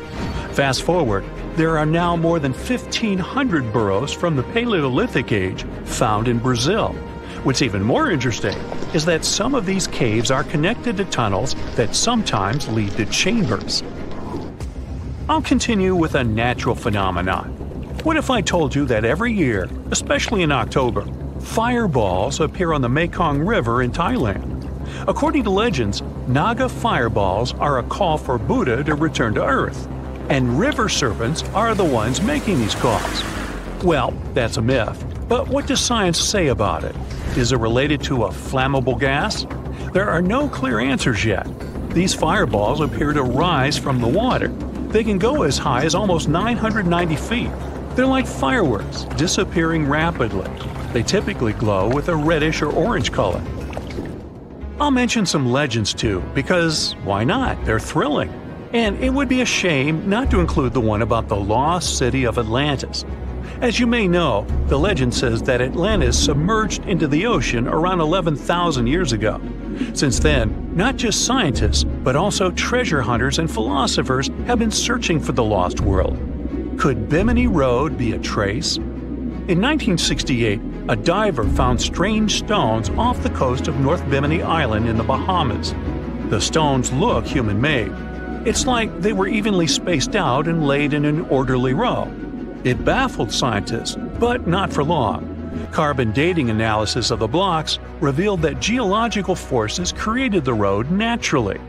Fast forward, there are now more than 1,500 burrows from the Paleolithic age found in Brazil. What's even more interesting is that some of these caves are connected to tunnels that sometimes lead to chambers. I'll continue with a natural phenomenon. What if I told you that every year, especially in October, fireballs appear on the Mekong River in Thailand? According to legends, Naga fireballs are a call for Buddha to return to Earth, and river serpents are the ones making these calls. Well, that's a myth, but what does science say about it? Is it related to a flammable gas? There are no clear answers yet. These fireballs appear to rise from the water. They can go as high as almost 990 feet. They're like fireworks, disappearing rapidly. They typically glow with a reddish or orange color. I'll mention some legends too, because why not? They're thrilling. And it would be a shame not to include the one about the lost city of Atlantis. As you may know, the legend says that Atlantis submerged into the ocean around 11,000 years ago. Since then, not just scientists, but also treasure hunters and philosophers have been searching for the lost world. Could Bimini Road be a trace? In 1968, a diver found strange stones off the coast of North Bimini Island in the Bahamas. The stones look human-made. It's like they were evenly spaced out and laid in an orderly row. It baffled scientists, but not for long. Carbon dating analysis of the blocks revealed that geological forces created the road naturally.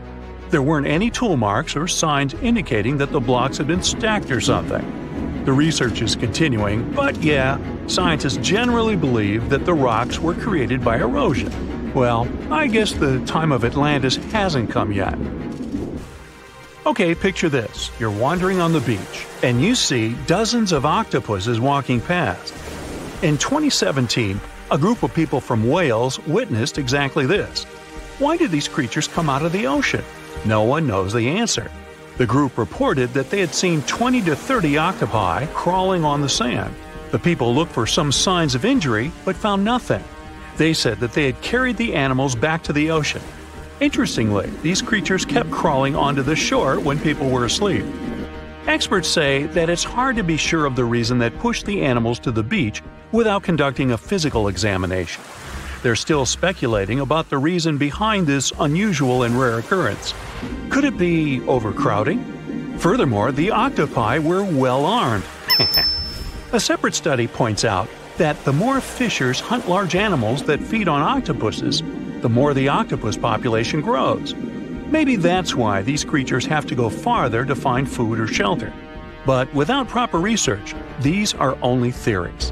There weren't any tool marks or signs indicating that the blocks had been stacked or something. The research is continuing, but yeah, scientists generally believe that the rocks were created by erosion. Well, I guess the time of Atlantis hasn't come yet. Okay, picture this. You're wandering on the beach, and you see dozens of octopuses walking past. In 2017, a group of people from Wales witnessed exactly this. Why did these creatures come out of the ocean? No one knows the answer. The group reported that they had seen 20 to 30 octopi crawling on the sand. The people looked for some signs of injury, but found nothing. They said that they had carried the animals back to the ocean. Interestingly, these creatures kept crawling onto the shore when people were asleep. Experts say that it's hard to be sure of the reason that pushed the animals to the beach without conducting a physical examination. They're still speculating about the reason behind this unusual and rare occurrence. Could it be overcrowding? Furthermore, the octopi were well armed. A separate study points out that the more fishers hunt large animals that feed on octopuses, the more the octopus population grows. Maybe that's why these creatures have to go farther to find food or shelter. But without proper research, these are only theories.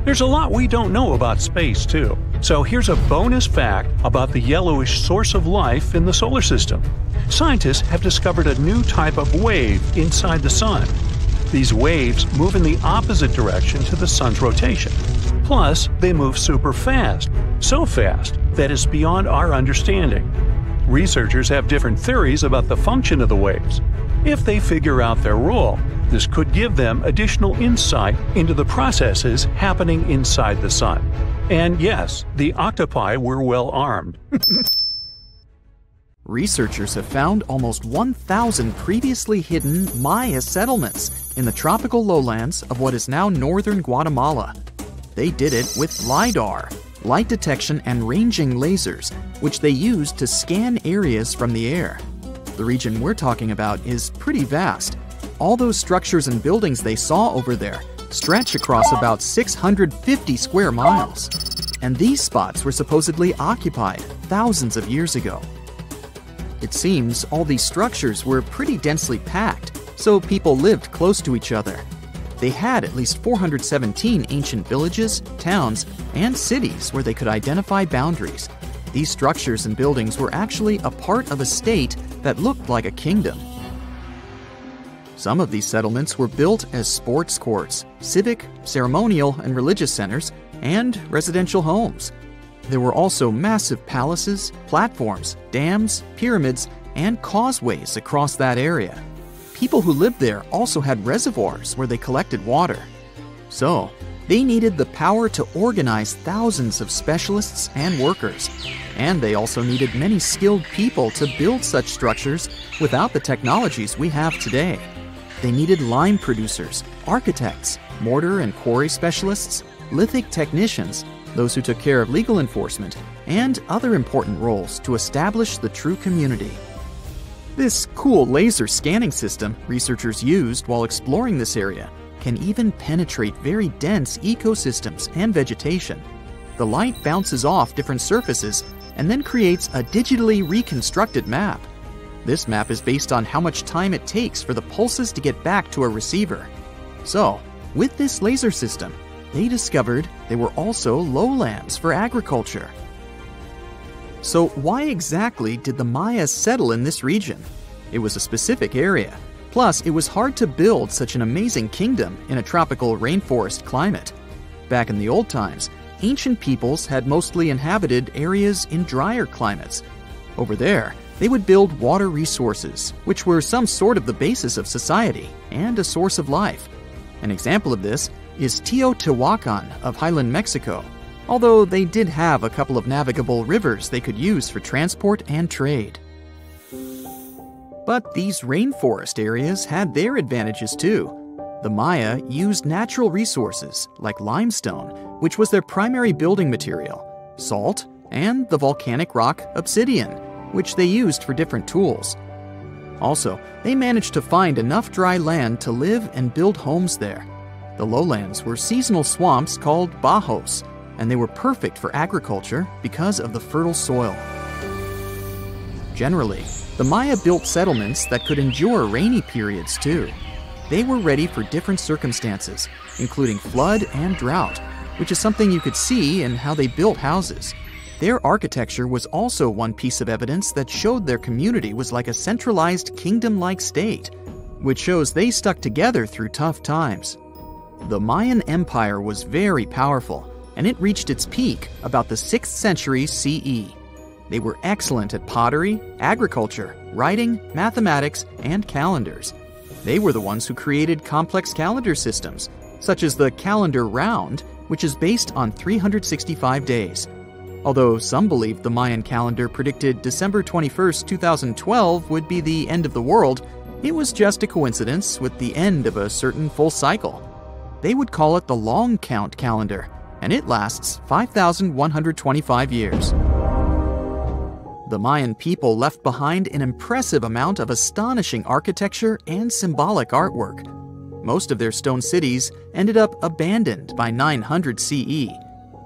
There's a lot we don't know about space, too. So here's a bonus fact about the yellowish source of life in the solar system. Scientists have discovered a new type of wave inside the sun. These waves move in the opposite direction to the sun's rotation. Plus, they move super fast, so fast that it's beyond our understanding. Researchers have different theories about the function of the waves. If they figure out their role, this could give them additional insight into the processes happening inside the sun. And yes, the octopi were well armed. Researchers have found almost 1,000 previously hidden Maya settlements in the tropical lowlands of what is now northern Guatemala. They did it with LIDAR, light detection and ranging lasers, which they used to scan areas from the air. The region we're talking about is pretty vast. All those structures and buildings they saw over there stretch across about 650 square miles. And these spots were supposedly occupied thousands of years ago. It seems all these structures were pretty densely packed, so people lived close to each other. They had at least 417 ancient villages, towns, and cities where they could identify boundaries. These structures and buildings were actually a part of a state that looked like a kingdom. Some of these settlements were built as sports courts, civic, ceremonial, and religious centers, and residential homes. There were also massive palaces, platforms, dams, pyramids, and causeways across that area. People who lived there also had reservoirs where they collected water. So, they needed the power to organize thousands of specialists and workers. And they also needed many skilled people to build such structures without the technologies we have today. They needed lime producers, architects, mortar and quarry specialists, lithic technicians, those who took care of legal enforcement, and other important roles to establish the true community. This cool laser scanning system researchers used while exploring this area can even penetrate very dense ecosystems and vegetation. The light bounces off different surfaces and then creates a digitally reconstructed map. This map is based on how much time it takes for the pulses to get back to a receiver. So, with this laser system, they discovered there were also lowlands for agriculture. So why exactly did the Maya settle in this region? It was a specific area. Plus, it was hard to build such an amazing kingdom in a tropical rainforest climate. Back in the old times, ancient peoples had mostly inhabited areas in drier climates. Over there, they would build water resources, which were some sort of the basis of society and a source of life. An example of this is Teotihuacan of Highland Mexico, although they did have a couple of navigable rivers they could use for transport and trade. But these rainforest areas had their advantages too. The Maya used natural resources like limestone, which was their primary building material, salt, and the volcanic rock obsidian, which they used for different tools. Also, they managed to find enough dry land to live and build homes there. The lowlands were seasonal swamps called bajos, and they were perfect for agriculture because of the fertile soil. Generally, the Maya built settlements that could endure rainy periods too. They were ready for different circumstances, including flood and drought, which is something you could see in how they built houses. Their architecture was also one piece of evidence that showed their community was like a centralized kingdom-like state, which shows they stuck together through tough times. The Mayan Empire was very powerful, and it reached its peak about the 6th century CE. They were excellent at pottery, agriculture, writing, mathematics, and calendars. They were the ones who created complex calendar systems, such as the calendar round, which is based on 365 days. Although some believe the Mayan calendar predicted December 21st, 2012 would be the end of the world, it was just a coincidence with the end of a certain full cycle. They would call it the long count calendar, and it lasts 5,125 years. The Mayan people left behind an impressive amount of astonishing architecture and symbolic artwork. Most of their stone cities ended up abandoned by 900 CE.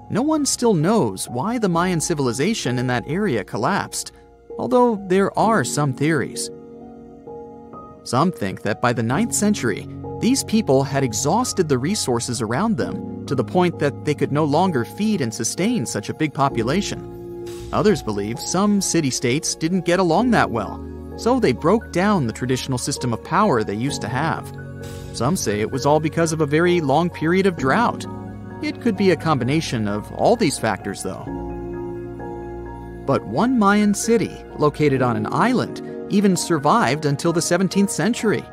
No one still knows why the Mayan civilization in that area collapsed, although there are some theories. Some think that by the 9th century, these people had exhausted the resources around them to the point that they could no longer feed and sustain such a big population. Others believe some city-states didn't get along that well, so they broke down the traditional system of power they used to have. Some say it was all because of a very long period of drought. It could be a combination of all these factors, though. But one Mayan city, located on an island, even survived until the 17th century.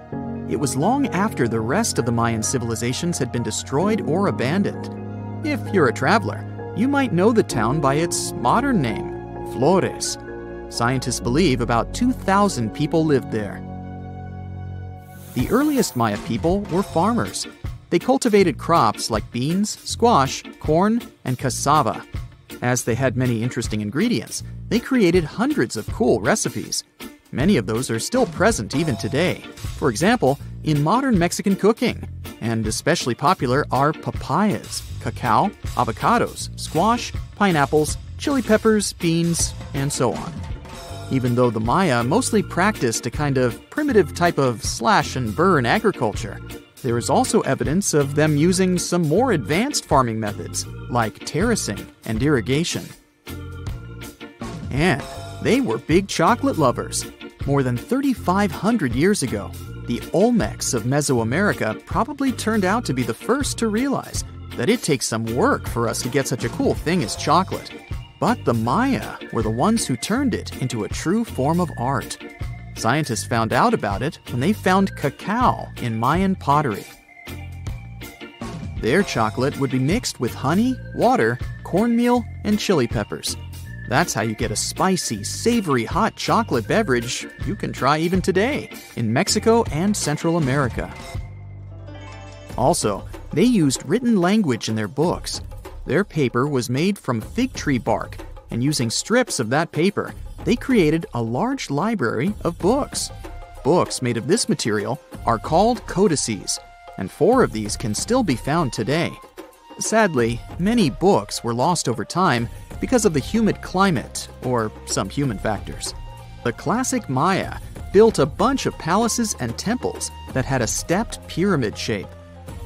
It was long after the rest of the Mayan civilizations had been destroyed or abandoned. If you're a traveler, you might know the town by its modern name, Flores. Scientists believe about 2,000 people lived there. The earliest Maya people were farmers. They cultivated crops like beans, squash, corn, and cassava. As they had many interesting ingredients, they created hundreds of cool recipes. Many of those are still present even today. For example, in modern Mexican cooking. And especially popular are papayas, cacao, avocados, squash, pineapples, chili peppers, beans, and so on. Even though the Maya mostly practiced a kind of primitive type of slash-and-burn agriculture, there is also evidence of them using some more advanced farming methods, like terracing and irrigation. And they were big chocolate lovers. More than 3,500 years ago, the Olmecs of Mesoamerica probably turned out to be the first to realize that it takes some work for us to get such a cool thing as chocolate. But the Maya were the ones who turned it into a true form of art. Scientists found out about it when they found cacao in Mayan pottery. Their chocolate would be mixed with honey, water, cornmeal, and chili peppers. That's how you get a spicy, savory, hot chocolate beverage you can try even today in Mexico and Central America. Also, they used written language in their books. Their paper was made from fig tree bark, and using strips of that paper, they created a large library of books. Books made of this material are called codices, and 4 of these can still be found today. Sadly, many books were lost over time because of the humid climate or some human factors. The classic Maya built a bunch of palaces and temples that had a stepped pyramid shape.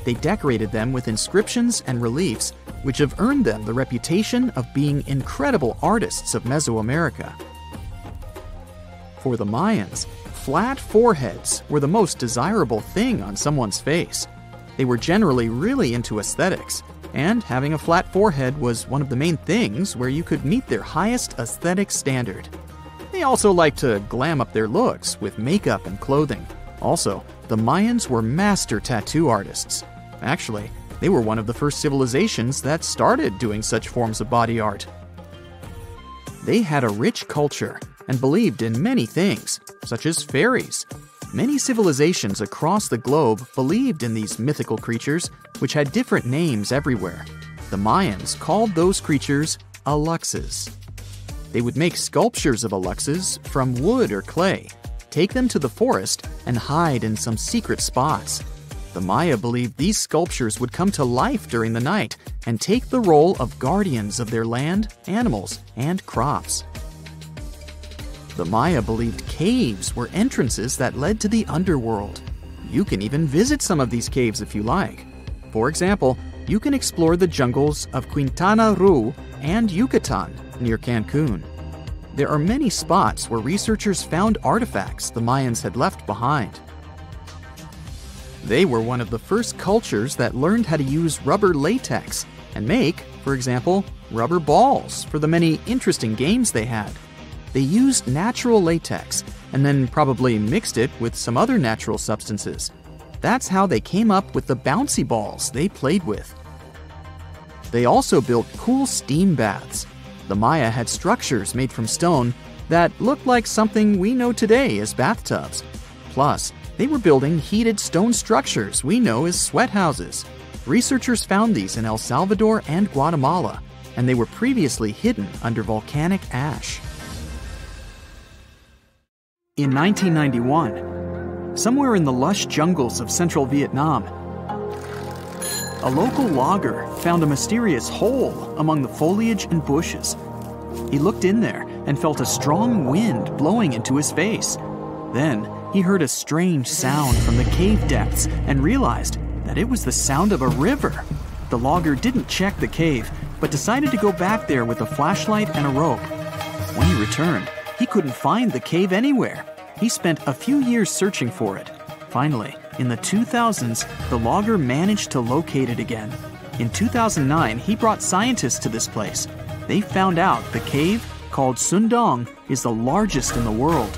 They decorated them with inscriptions and reliefs, which have earned them the reputation of being incredible artists of Mesoamerica. For the Mayans, flat foreheads were the most desirable thing on someone's face. They were generally really into aesthetics, and having a flat forehead was one of the main things where you could meet their highest aesthetic standard. They also liked to glam up their looks with makeup and clothing. Also, the Mayans were master tattoo artists. Actually, they were one of the first civilizations that started doing such forms of body art. They had a rich culture and believed in many things, such as fairies. Many civilizations across the globe believed in these mythical creatures, which had different names everywhere. The Mayans called those creatures aluxes. They would make sculptures of aluxes from wood or clay, take them to the forest, and hide in some secret spots. The Maya believed these sculptures would come to life during the night and take the role of guardians of their land, animals, and crops. The Maya believed caves were entrances that led to the underworld. You can even visit some of these caves if you like. For example, you can explore the jungles of Quintana Roo and Yucatan near Cancun. There are many spots where researchers found artifacts the Mayans had left behind. They were one of the first cultures that learned how to use rubber latex and make, for example, rubber balls for the many interesting games they had. They used natural latex and then probably mixed it with some other natural substances. That's how they came up with the bouncy balls they played with. They also built cool steam baths. The Maya had structures made from stone that looked like something we know today as bathtubs. Plus, they were building heated stone structures we know as sweat houses. Researchers found these in El Salvador and Guatemala, and they were previously hidden under volcanic ash. In 1991, somewhere in the lush jungles of central Vietnam, a local logger found a mysterious hole among the foliage and bushes. He looked in there and felt a strong wind blowing into his face. Then he heard a strange sound from the cave depths and realized that it was the sound of a river. The logger didn't check the cave, but decided to go back there with a flashlight and a rope. When he returned, he couldn't find the cave anywhere. He spent a few years searching for it. Finally, in the 2000s, the logger managed to locate it again. In 2009, he brought scientists to this place. They found out the cave, called Sundong, is the largest in the world.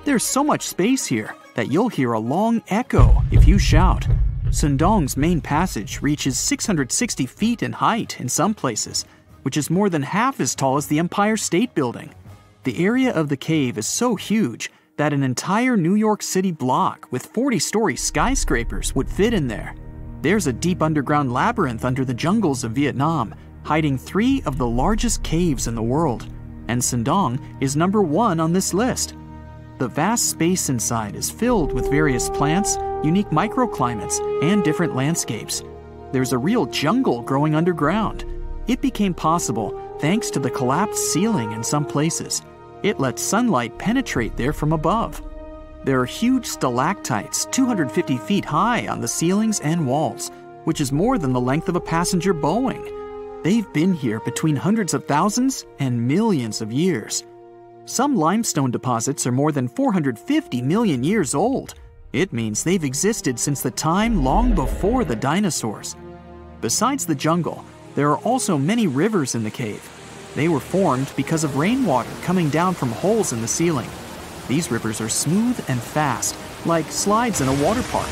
There's so much space here that you'll hear a long echo if you shout. Sundong's main passage reaches 660 feet in height in some places, which is more than half as tall as the Empire State Building. The area of the cave is so huge that an entire New York City block with 40-story skyscrapers would fit in there. There's a deep underground labyrinth under the jungles of Vietnam, hiding 3 of the largest caves in the world, and Sundong is number 1 on this list. The vast space inside is filled with various plants, unique microclimates, and different landscapes. There's a real jungle growing underground. It became possible thanks to the collapsed ceiling in some places. It lets sunlight penetrate there from above. There are huge stalactites 250 feet high on the ceilings and walls, which is more than the length of a passenger Boeing. They've been here between hundreds of thousands and millions of years. Some limestone deposits are more than 450 million years old. It means they've existed since the time long before the dinosaurs. Besides the jungle, there are also many rivers in the cave. They were formed because of rainwater coming down from holes in the ceiling. These rivers are smooth and fast, like slides in a water park.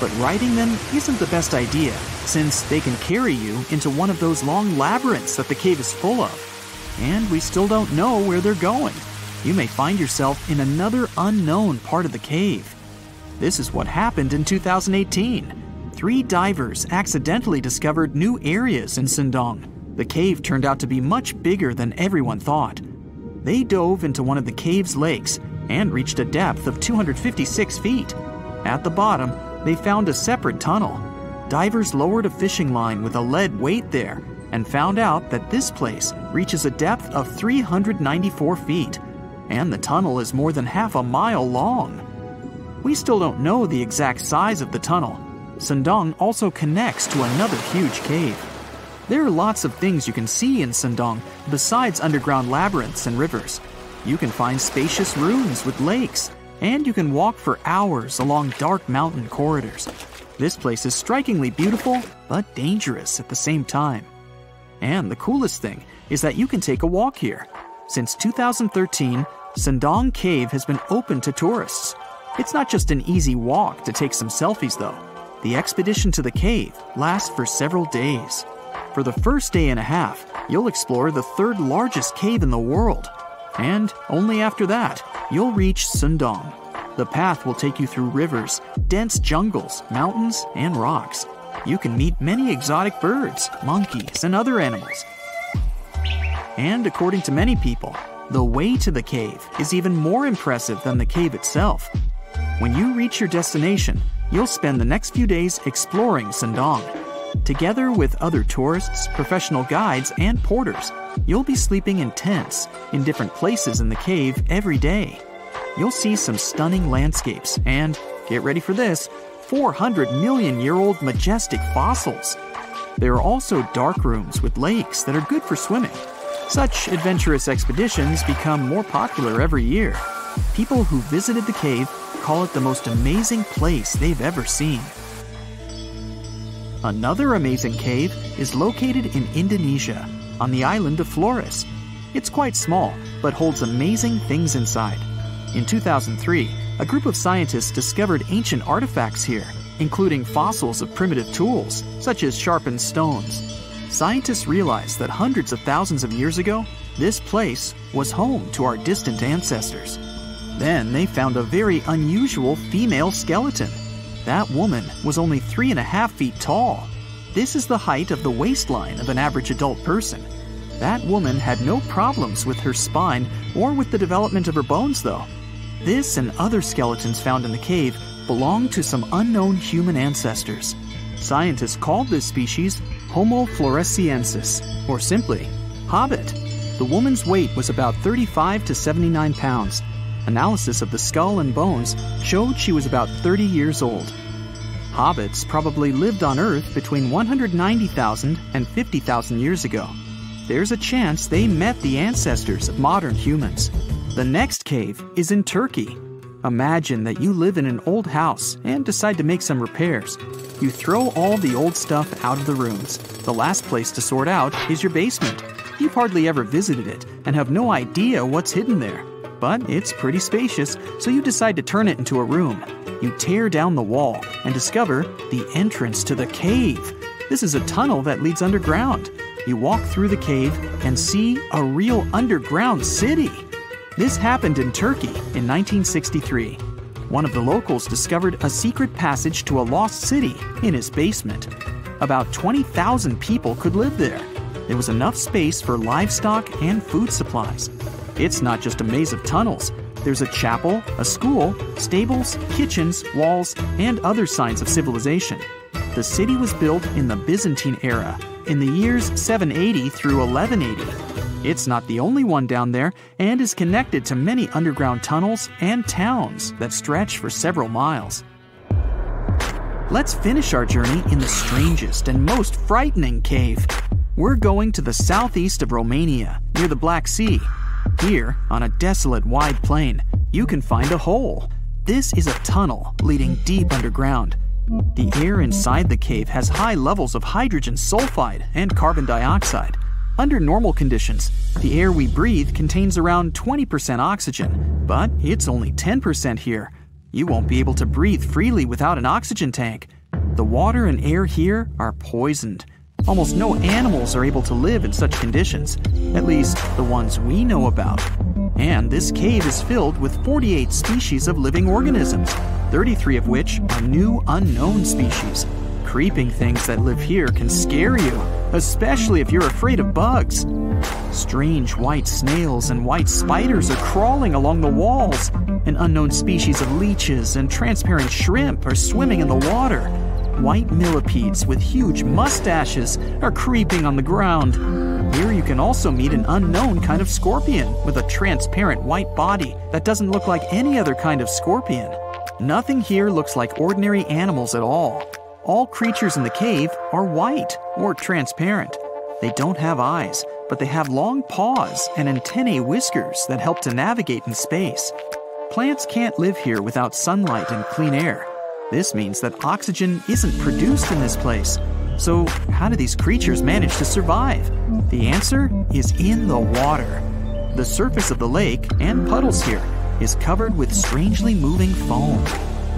But riding them isn't the best idea, since they can carry you into one of those long labyrinths that the cave is full of. And we still don't know where they're going. You may find yourself in another unknown part of the cave. This is what happened in 2018. 3 divers accidentally discovered new areas in Sindong. The cave turned out to be much bigger than everyone thought. They dove into one of the cave's lakes and reached a depth of 256 feet. At the bottom, they found a separate tunnel. Divers lowered a fishing line with a lead weight there and found out that this place reaches a depth of 394 feet, and the tunnel is more than half a mile long. We still don't know the exact size of the tunnel. Sindong also connects to another huge cave. There are lots of things you can see in Sindong besides underground labyrinths and rivers. You can find spacious rooms with lakes, and you can walk for hours along dark mountain corridors. This place is strikingly beautiful, but dangerous at the same time. And the coolest thing is that you can take a walk here. Since 2013, Sindong Cave has been open to tourists. It's not just an easy walk to take some selfies though. The expedition to the cave lasts for several days. For the first day and a half, you'll explore the 3rd largest cave in the world. And only after that, you'll reach Sindong. The path will take you through rivers, dense jungles, mountains, and rocks. You can meet many exotic birds, monkeys, and other animals. And according to many people, the way to the cave is even more impressive than the cave itself. When you reach your destination, you'll spend the next few days exploring Sindong. Together with other tourists, professional guides, and porters, you'll be sleeping in tents in different places in the cave every day. You'll see some stunning landscapes and, get ready for this, 400-million-year-old majestic fossils. There are also dark rooms with lakes that are good for swimming. Such adventurous expeditions become more popular every year. People who visited the cave call it the most amazing place they've ever seen. Another amazing cave is located in Indonesia, on the island of Flores. It's quite small, but holds amazing things inside. In 2003, a group of scientists discovered ancient artifacts here, including fossils of primitive tools, such as sharpened stones. Scientists realized that hundreds of thousands of years ago, this place was home to our distant ancestors. Then they found a very unusual female skeleton. That woman was only 3.5 feet tall. This is the height of the waistline of an average adult person. That woman had no problems with her spine or with the development of her bones, though. This and other skeletons found in the cave belong to some unknown human ancestors. Scientists called this species Homo floresiensis, or simply, Hobbit. The woman's weight was about 35 to 79 pounds. Analysis of the skull and bones showed she was about 30 years old. Hobbits probably lived on Earth between 190,000 and 50,000 years ago. There's a chance they met the ancestors of modern humans. The next cave is in Turkey. Imagine that you live in an old house and decide to make some repairs. You throw all the old stuff out of the rooms. The last place to sort out is your basement. You've hardly ever visited it and have no idea what's hidden there. But it's pretty spacious, so you decide to turn it into a room. You tear down the wall and discover the entrance to the cave. This is a tunnel that leads underground. You walk through the cave and see a real underground city. This happened in Turkey in 1963. One of the locals discovered a secret passage to a lost city in his basement. About 20,000 people could live there. There was enough space for livestock and food supplies. It's not just a maze of tunnels. There's a chapel, a school, stables, kitchens, walls, and other signs of civilization. The city was built in the Byzantine era, in the years 780 through 1180. It's not the only one down there and is connected to many underground tunnels and towns that stretch for several miles. Let's finish our journey in the strangest and most frightening cave. We're going to the southeast of Romania, near the Black Sea. Here, on a desolate wide plain, you can find a hole. This is a tunnel leading deep underground. The air inside the cave has high levels of hydrogen sulfide and carbon dioxide. Under normal conditions, the air we breathe contains around 20% oxygen, but it's only 10% here. You won't be able to breathe freely without an oxygen tank. The water and air here are poisoned. Almost no animals are able to live in such conditions, at least the ones we know about. And this cave is filled with 48 species of living organisms, 33 of which are new unknown species. Creeping things that live here can scare you, especially if you're afraid of bugs. Strange white snails and white spiders are crawling along the walls. An unknown species of leeches and transparent shrimp are swimming in the water. White millipedes with huge mustaches are creeping on the ground. Here you can also meet an unknown kind of scorpion with a transparent white body that doesn't look like any other kind of scorpion. Nothing here looks like ordinary animals at all. All creatures in the cave are white or transparent. They don't have eyes, but they have long paws and antennae whiskers that help to navigate in space. Plants can't live here without sunlight and clean air. This means that oxygen isn't produced in this place. So how do these creatures manage to survive? The answer is in the water. The surface of the lake and puddles here is covered with strangely moving foam.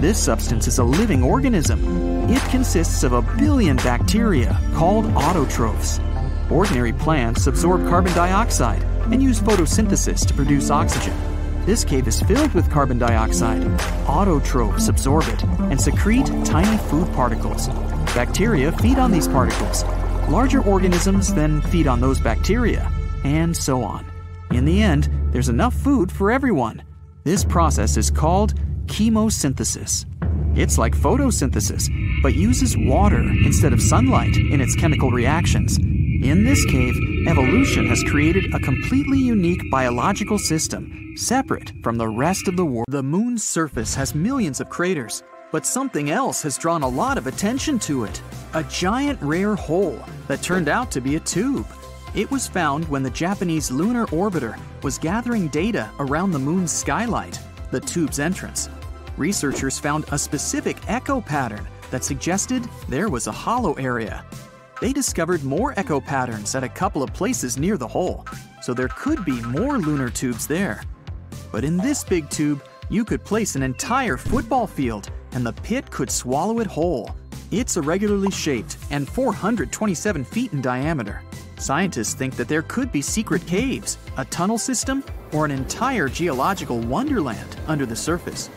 This substance is a living organism. It consists of 1 billion bacteria called autotrophs. Ordinary plants absorb carbon dioxide and use photosynthesis to produce oxygen. This cave is filled with carbon dioxide. Autotrophs absorb it and secrete tiny food particles. Bacteria feed on these particles. Larger organisms then feed on those bacteria, and so on. In the end, there's enough food for everyone. This process is called chemosynthesis. It's like photosynthesis, but uses water instead of sunlight in its chemical reactions. In this cave, evolution has created a completely unique biological system, separate from the rest of the world. The moon's surface has millions of craters, but something else has drawn a lot of attention to it. A giant rare hole that turned out to be a tube. It was found when the Japanese lunar orbiter was gathering data around the moon's skylight, the tube's entrance. Researchers found a specific echo pattern that suggested there was a hollow area. They discovered more echo patterns at a couple of places near the hole, so there could be more lunar tubes there. But in this big tube, you could place an entire football field and the pit could swallow it whole. It's irregularly shaped and 427 feet in diameter. Scientists think that there could be secret caves, a tunnel system, or an entire geological wonderland under the surface.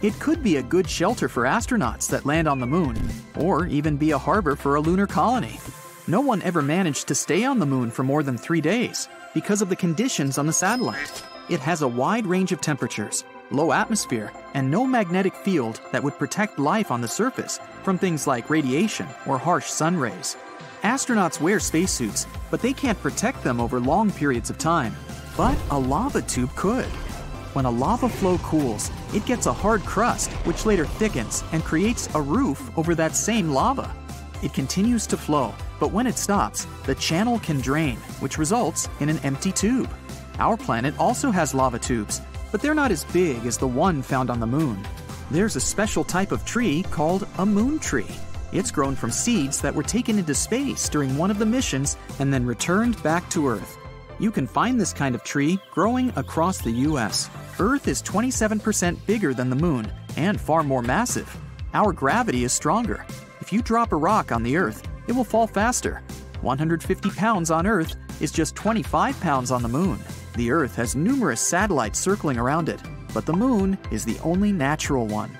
It could be a good shelter for astronauts that land on the moon, or even be a harbor for a lunar colony. No one ever managed to stay on the moon for more than 3 days because of the conditions on the satellite. It has a wide range of temperatures, low atmosphere, and no magnetic field that would protect life on the surface from things like radiation or harsh sun rays. Astronauts wear spacesuits, but they can't protect them over long periods of time. But a lava tube could. When a lava flow cools, it gets a hard crust, which later thickens and creates a roof over that same lava. It continues to flow, but when it stops, the channel can drain, which results in an empty tube. Our planet also has lava tubes, but they're not as big as the one found on the moon. There's a special type of tree called a moon tree. It's grown from seeds that were taken into space during one of the missions and then returned back to Earth. You can find this kind of tree growing across the US. Earth is 27% bigger than the moon and far more massive. Our gravity is stronger. If you drop a rock on the Earth, it will fall faster. 150 pounds on Earth is just 25 pounds on the moon. The Earth has numerous satellites circling around it, but the moon is the only natural one.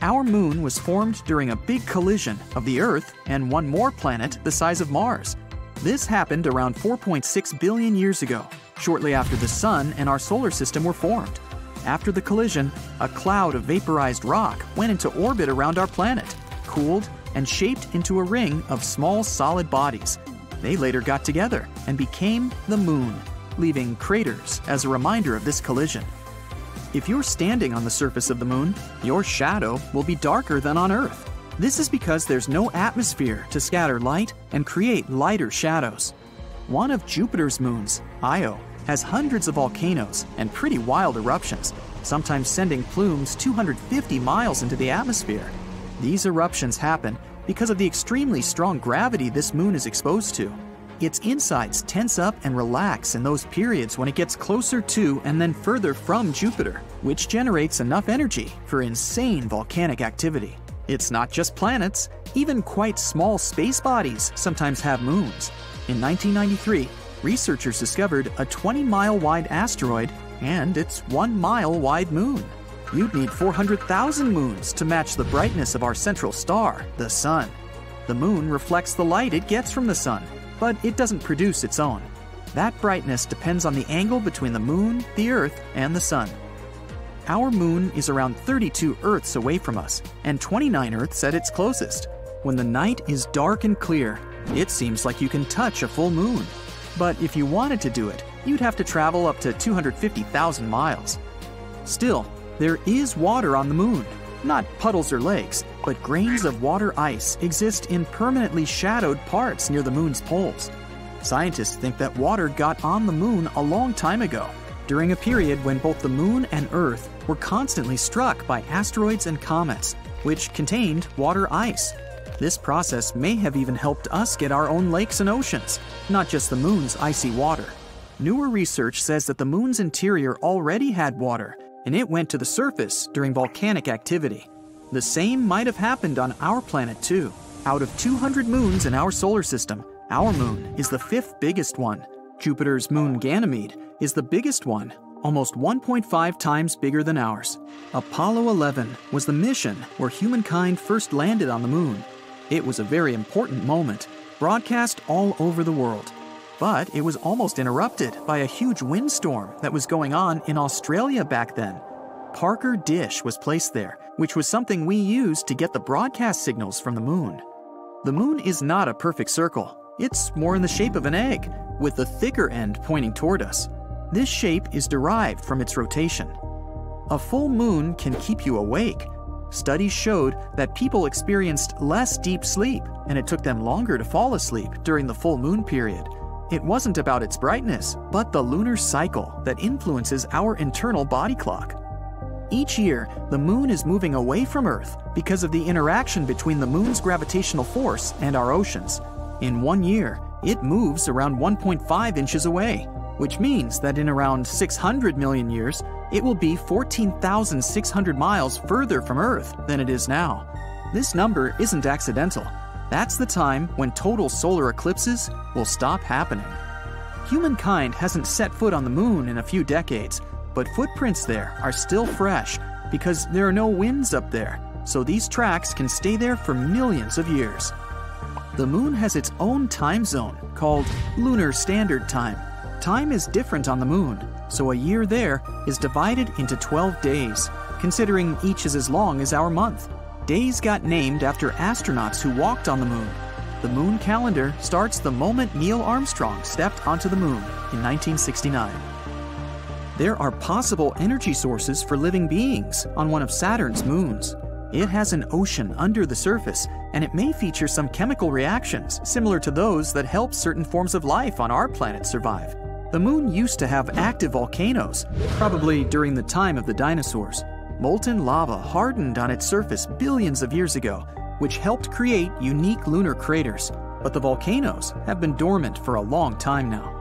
Our moon was formed during a big collision of the Earth and one more planet the size of Mars. This happened around 4.6 billion years ago, shortly after the Sun and our solar system were formed. After the collision, a cloud of vaporized rock went into orbit around our planet, cooled, and shaped into a ring of small solid bodies. They later got together and became the moon, leaving craters as a reminder of this collision. If you're standing on the surface of the moon, your shadow will be darker than on Earth. This is because there's no atmosphere to scatter light and create lighter shadows. One of Jupiter's moons, Io, has hundreds of volcanoes and pretty wild eruptions, sometimes sending plumes 250 miles into the atmosphere. These eruptions happen because of the extremely strong gravity this moon is exposed to. Its insides tense up and relax in those periods when it gets closer to and then further from Jupiter, which generates enough energy for insane volcanic activity. It's not just planets, even quite small space bodies sometimes have moons. In 1993, researchers discovered a 20-mile wide asteroid and its 1-mile wide moon. You'd need 400,000 moons to match the brightness of our central star, the Sun. The moon reflects the light it gets from the Sun, but it doesn't produce its own. That brightness depends on the angle between the moon, the Earth, and the Sun. Our moon is around 32 Earths away from us, and 29 Earths at its closest. When the night is dark and clear, it seems like you can touch a full moon. But if you wanted to do it, you'd have to travel up to 250,000 miles. Still, there is water on the moon. Not puddles or lakes, but grains of water ice exist in permanently shadowed parts near the moon's poles. Scientists think that water got on the moon a long time ago, during a period when both the moon and Earth were constantly struck by asteroids and comets, which contained water ice. This process may have even helped us get our own lakes and oceans, not just the moon's icy water. Newer research says that the moon's interior already had water, and it went to the surface during volcanic activity. The same might have happened on our planet too. Out of 200 moons in our solar system, our moon is the 5th biggest one. Jupiter's moon Ganymede is the biggest one, almost 1.5 times bigger than ours. Apollo 11 was the mission where humankind first landed on the moon. It was a very important moment, broadcast all over the world. But it was almost interrupted by a huge windstorm that was going on in Australia back then. Parker Dish was placed there, which was something we used to get the broadcast signals from the moon. The moon is not a perfect circle. It's more in the shape of an egg, with the thicker end pointing toward us. This shape is derived from its rotation. A full moon can keep you awake. Studies showed that people experienced less deep sleep, and it took them longer to fall asleep during the full moon period. It wasn't about its brightness, but the lunar cycle that influences our internal body clock. Each year, the moon is moving away from Earth because of the interaction between the moon's gravitational force and our oceans. In 1 year, it moves around 1.5 inches away, which means that in around 600 million years, it will be 14,600 miles further from Earth than it is now. This number isn't accidental. That's the time when total solar eclipses will stop happening. Humankind hasn't set foot on the moon in a few decades, but footprints there are still fresh because there are no winds up there, so these tracks can stay there for millions of years. The moon has its own time zone called Lunar Standard Time. Time is different on the moon, so a year there is divided into 12 days, considering each is as long as our month. Days got named after astronauts who walked on the moon. The moon calendar starts the moment Neil Armstrong stepped onto the moon in 1969. There are possible energy sources for living beings on one of Saturn's moons. It has an ocean under the surface, and it may feature some chemical reactions similar to those that help certain forms of life on our planet survive. The moon used to have active volcanoes, probably during the time of the dinosaurs. Molten lava hardened on its surface billions of years ago, which helped create unique lunar craters, but the volcanoes have been dormant for a long time now.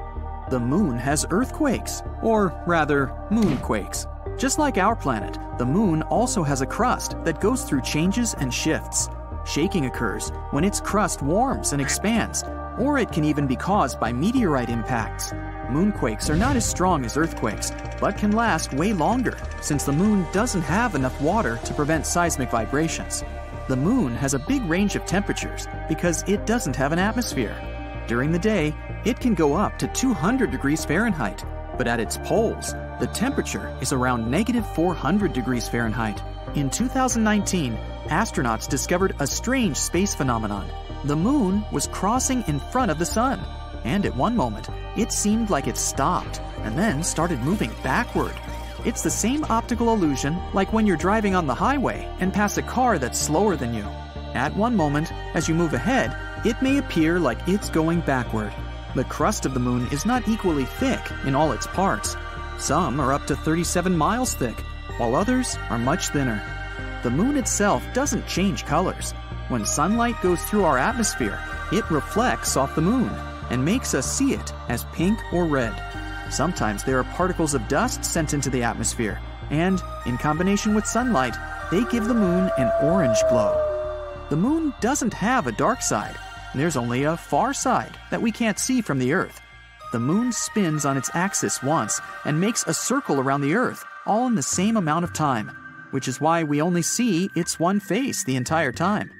The moon has earthquakes, or rather, moonquakes. Just like our planet, the moon also has a crust that goes through changes and shifts. Shaking occurs when its crust warms and expands, or it can even be caused by meteorite impacts. Moonquakes are not as strong as earthquakes, but can last way longer since the moon doesn't have enough water to prevent seismic vibrations. The moon has a big range of temperatures because it doesn't have an atmosphere. During the day, it can go up to 200 degrees Fahrenheit, but at its poles, the temperature is around -400 degrees Fahrenheit. In 2019, astronauts discovered a strange space phenomenon. The moon was crossing in front of the sun, and at one moment, it seemed like it stopped and then started moving backward. It's the same optical illusion like when you're driving on the highway and pass a car that's slower than you. At one moment, as you move ahead, it may appear like it's going backward. The crust of the moon is not equally thick in all its parts. Some are up to 37 miles thick, while others are much thinner. The moon itself doesn't change colors. When sunlight goes through our atmosphere, it reflects off the moon and makes us see it as pink or red. Sometimes there are particles of dust sent into the atmosphere, and, in combination with sunlight, they give the moon an orange glow. The moon doesn't have a dark side. There's only a far side that we can't see from the Earth. The moon spins on its axis once and makes a circle around the Earth, all in the same amount of time, which is why we only see its one face the entire time.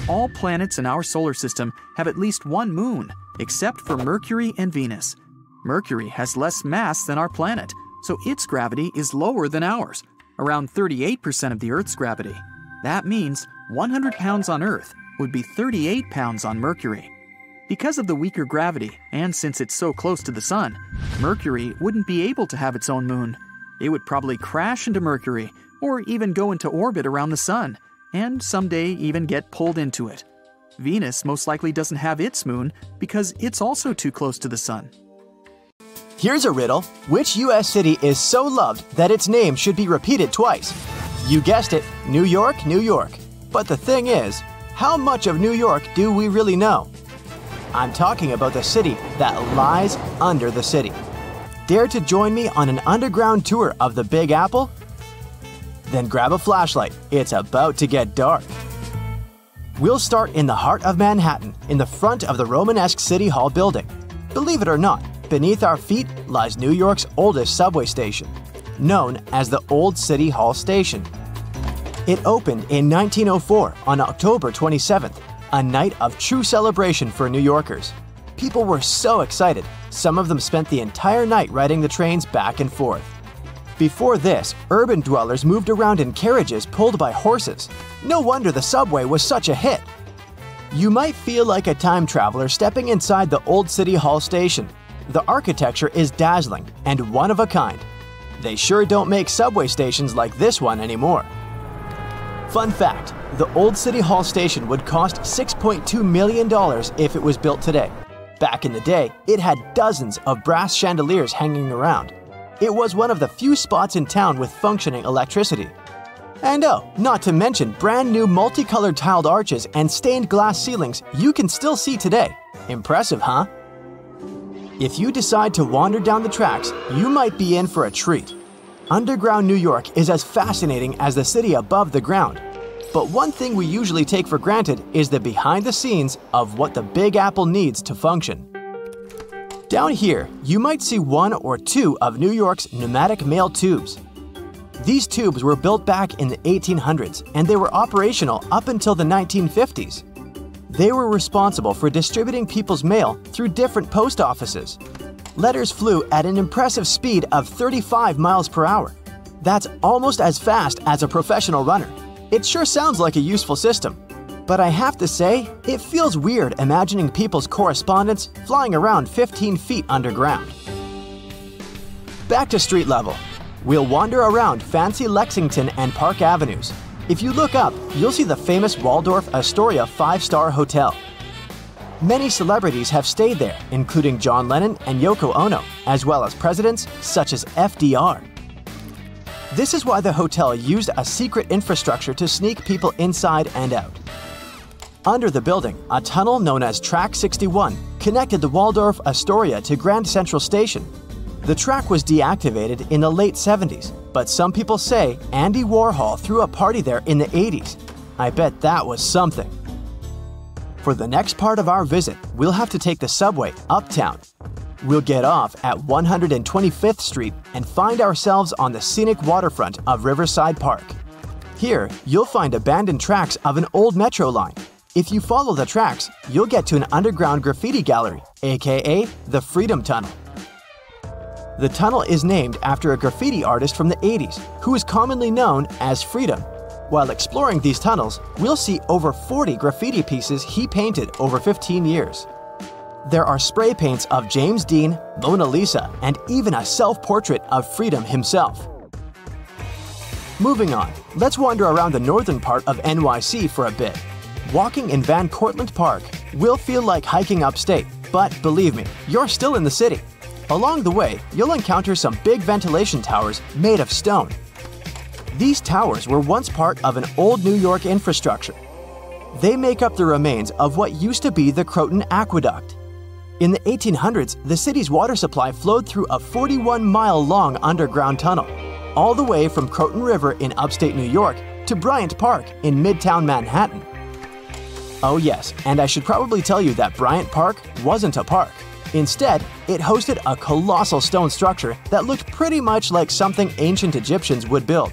All planets in our solar system have at least one moon, except for Mercury and Venus. Mercury has less mass than our planet, so its gravity is lower than ours, around 38% of the Earth's gravity. That means 100 pounds on Earth would be 38 pounds on Mercury. Because of the weaker gravity, and since it's so close to the Sun, Mercury wouldn't be able to have its own moon. It would probably crash into Mercury, or even go into orbit around the Sun, and someday even get pulled into it. Venus most likely doesn't have its moon because it's also too close to the Sun. Here's a riddle. Which U.S. city is so loved that its name should be repeated twice? You guessed it, New York, New York. But the thing is, how much of New York do we really know? I'm talking about the city that lies under the city. Dare to join me on an underground tour of the Big Apple? Then grab a flashlight, it's about to get dark. We'll start in the heart of Manhattan, in the front of the Romanesque City Hall building. Believe it or not, beneath our feet lies New York's oldest subway station, known as the Old City Hall Station. It opened in 1904 on October 27th, a night of true celebration for New Yorkers. People were so excited, some of them spent the entire night riding the trains back and forth. Before this, urban dwellers moved around in carriages pulled by horses. No wonder the subway was such a hit. You might feel like a time traveler stepping inside the Old City Hall Station. The architecture is dazzling and one of a kind. They sure don't make subway stations like this one anymore. Fun fact, the Old City Hall Station would cost $6.2 million if it was built today. Back in the day, it had dozens of brass chandeliers hanging around. It was one of the few spots in town with functioning electricity. And oh, not to mention brand new multicolored tiled arches and stained glass ceilings you can still see today. Impressive, huh? If you decide to wander down the tracks, you might be in for a treat. Underground New York is as fascinating as the city above the ground. But one thing we usually take for granted is the behind the scenes of what the Big Apple needs to function. Down here, you might see one or two of New York's pneumatic mail tubes. These tubes were built back in the 1800s and they were operational up until the 1950s. They were responsible for distributing people's mail through different post offices. Letters flew at an impressive speed of 35 miles per hour. That's almost as fast as a professional runner. It sure sounds like a useful system. But I have to say, it feels weird imagining people's correspondence flying around 15 feet underground. Back to street level. We'll wander around fancy Lexington and Park Avenues. If you look up, you'll see the famous Waldorf Astoria 5-star hotel. Many celebrities have stayed there, including John Lennon and Yoko Ono, as well as presidents such as FDR. This is why the hotel used a secret infrastructure to sneak people inside and out. Under the building, a tunnel known as Track 61 connected the Waldorf Astoria to Grand Central Station. The track was deactivated in the late 70s, but some people say Andy Warhol threw a party there in the 80s. I bet that was something. For the next part of our visit, we'll have to take the subway uptown. We'll get off at 125th Street and find ourselves on the scenic waterfront of Riverside Park. Here, you'll find abandoned tracks of an old metro line. If you follow the tracks, you'll get to an underground graffiti gallery, aka the Freedom Tunnel. The tunnel is named after a graffiti artist from the 80s, who is commonly known as Freedom. While exploring these tunnels, we'll see over 40 graffiti pieces he painted over 15 years. There are spray paints of James Dean, Mona Lisa, and even a self-portrait of Freedom himself. Moving on, let's wander around the northern part of NYC for a bit. Walking in Van Cortlandt Park will feel like hiking upstate, but believe me, you're still in the city. Along the way, you'll encounter some big ventilation towers made of stone. These towers were once part of an old New York infrastructure. They make up the remains of what used to be the Croton Aqueduct. In the 1800s, the city's water supply flowed through a 41-mile-long underground tunnel, all the way from Croton River in upstate New York to Bryant Park in Midtown Manhattan. Oh yes, and I should probably tell you that Bryant Park wasn't a park. Instead, it hosted a colossal stone structure that looked pretty much like something ancient Egyptians would build.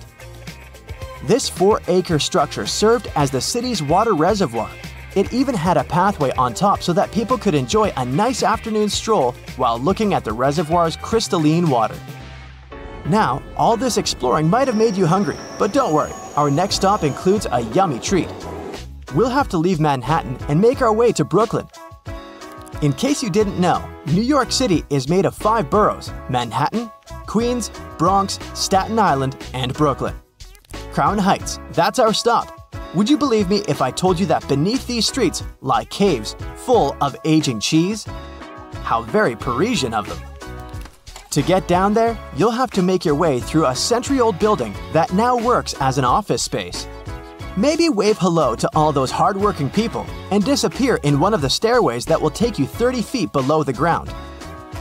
This 4-acre structure served as the city's water reservoir. It even had a pathway on top so that people could enjoy a nice afternoon stroll while looking at the reservoir's crystalline water. Now, all this exploring might have made you hungry, but don't worry, our next stop includes a yummy treat. We'll have to leave Manhattan and make our way to Brooklyn. In case you didn't know, New York City is made of 5 boroughs: Manhattan, Queens, Bronx, Staten Island, and Brooklyn. Crown Heights, that's our stop. Would you believe me if I told you that beneath these streets lie caves full of aging cheese? How very Parisian of them. To get down there, you'll have to make your way through a century-old building that now works as an office space. Maybe wave hello to all those hard-working people and disappear in one of the stairways that will take you 30 feet below the ground.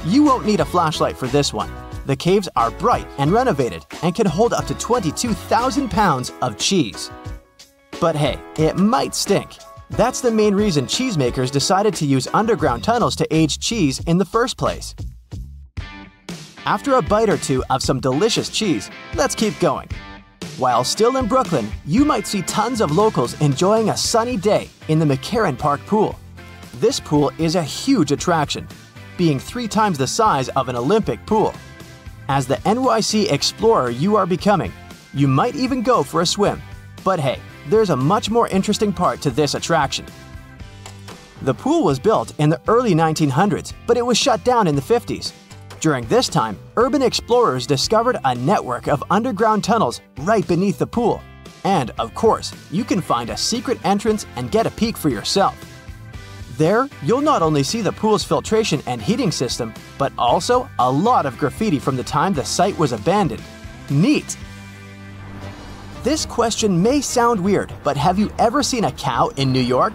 You won't need a flashlight for this one. The caves are bright and renovated and can hold up to 22,000 pounds of cheese. But hey, it might stink. That's the main reason cheesemakers decided to use underground tunnels to age cheese in the first place. After a bite or two of some delicious cheese, let's keep going. While still in Brooklyn, you might see tons of locals enjoying a sunny day in the McCarran Park pool. This pool is a huge attraction, being 3 times the size of an Olympic pool. As the NYC explorer you are becoming, you might even go for a swim. But hey, there's a much more interesting part to this attraction. The pool was built in the early 1900s, but it was shut down in the 50s. During this time, urban explorers discovered a network of underground tunnels right beneath the pool. And, of course, you can find a secret entrance and get a peek for yourself. There, you'll not only see the pool's filtration and heating system, but also a lot of graffiti from the time the site was abandoned. Neat! This question may sound weird, but have you ever seen a cow in New York?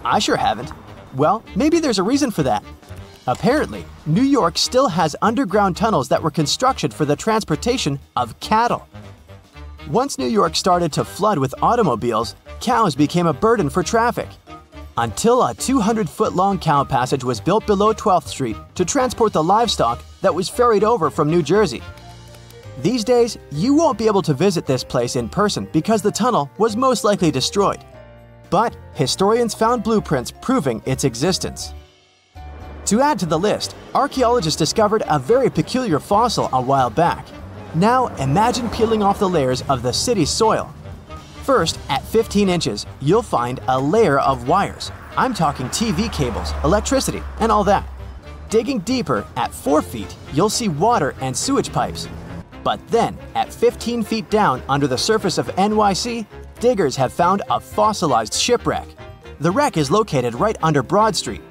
I sure haven't. Well, maybe there's a reason for that. Apparently, New York still has underground tunnels that were constructed for the transportation of cattle. Once New York started to flood with automobiles, cows became a burden for traffic. Until a 200-foot-long cow passage was built below 12th Street to transport the livestock that was ferried over from New Jersey. These days, you won't be able to visit this place in person because the tunnel was most likely destroyed. But historians found blueprints proving its existence. To add to the list, archaeologists discovered a very peculiar fossil a while back. Now imagine peeling off the layers of the city's soil. First, at 15 inches, you'll find a layer of wires. I'm talking TV cables, electricity, and all that. Digging deeper, at 4 feet, you'll see water and sewage pipes. But then, at 15 feet down under the surface of NYC, diggers have found a fossilized shipwreck. The wreck is located right under Broad Street,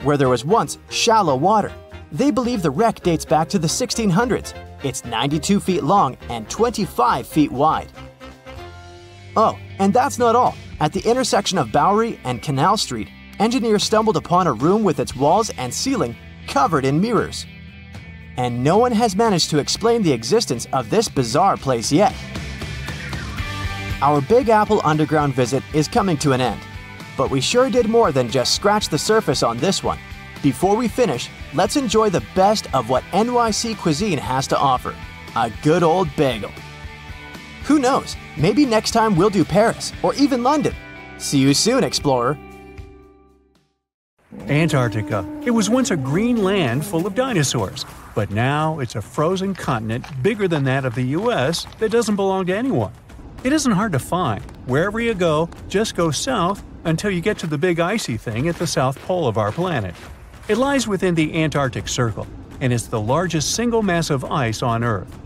where there was once shallow water. They believe the wreck dates back to the 1600s. It's 92 feet long and 25 feet wide. Oh, and that's not all. At the intersection of Bowery and Canal Street, engineers stumbled upon a room with its walls and ceiling covered in mirrors. And no one has managed to explain the existence of this bizarre place yet. Our Big Apple Underground visit is coming to an end, but we sure did more than just scratch the surface on this one. Before we finish, let's enjoy the best of what NYC cuisine has to offer, a good old bagel. Who knows, maybe next time we'll do Paris or even London. See you soon, explorer! Antarctica. It was once a green land full of dinosaurs, but now it's a frozen continent bigger than that of the US that doesn't belong to anyone. It isn't hard to find. Wherever you go, just go south until you get to the big icy thing at the south pole of our planet. It lies within the Antarctic Circle, and it's the largest single mass of ice on Earth.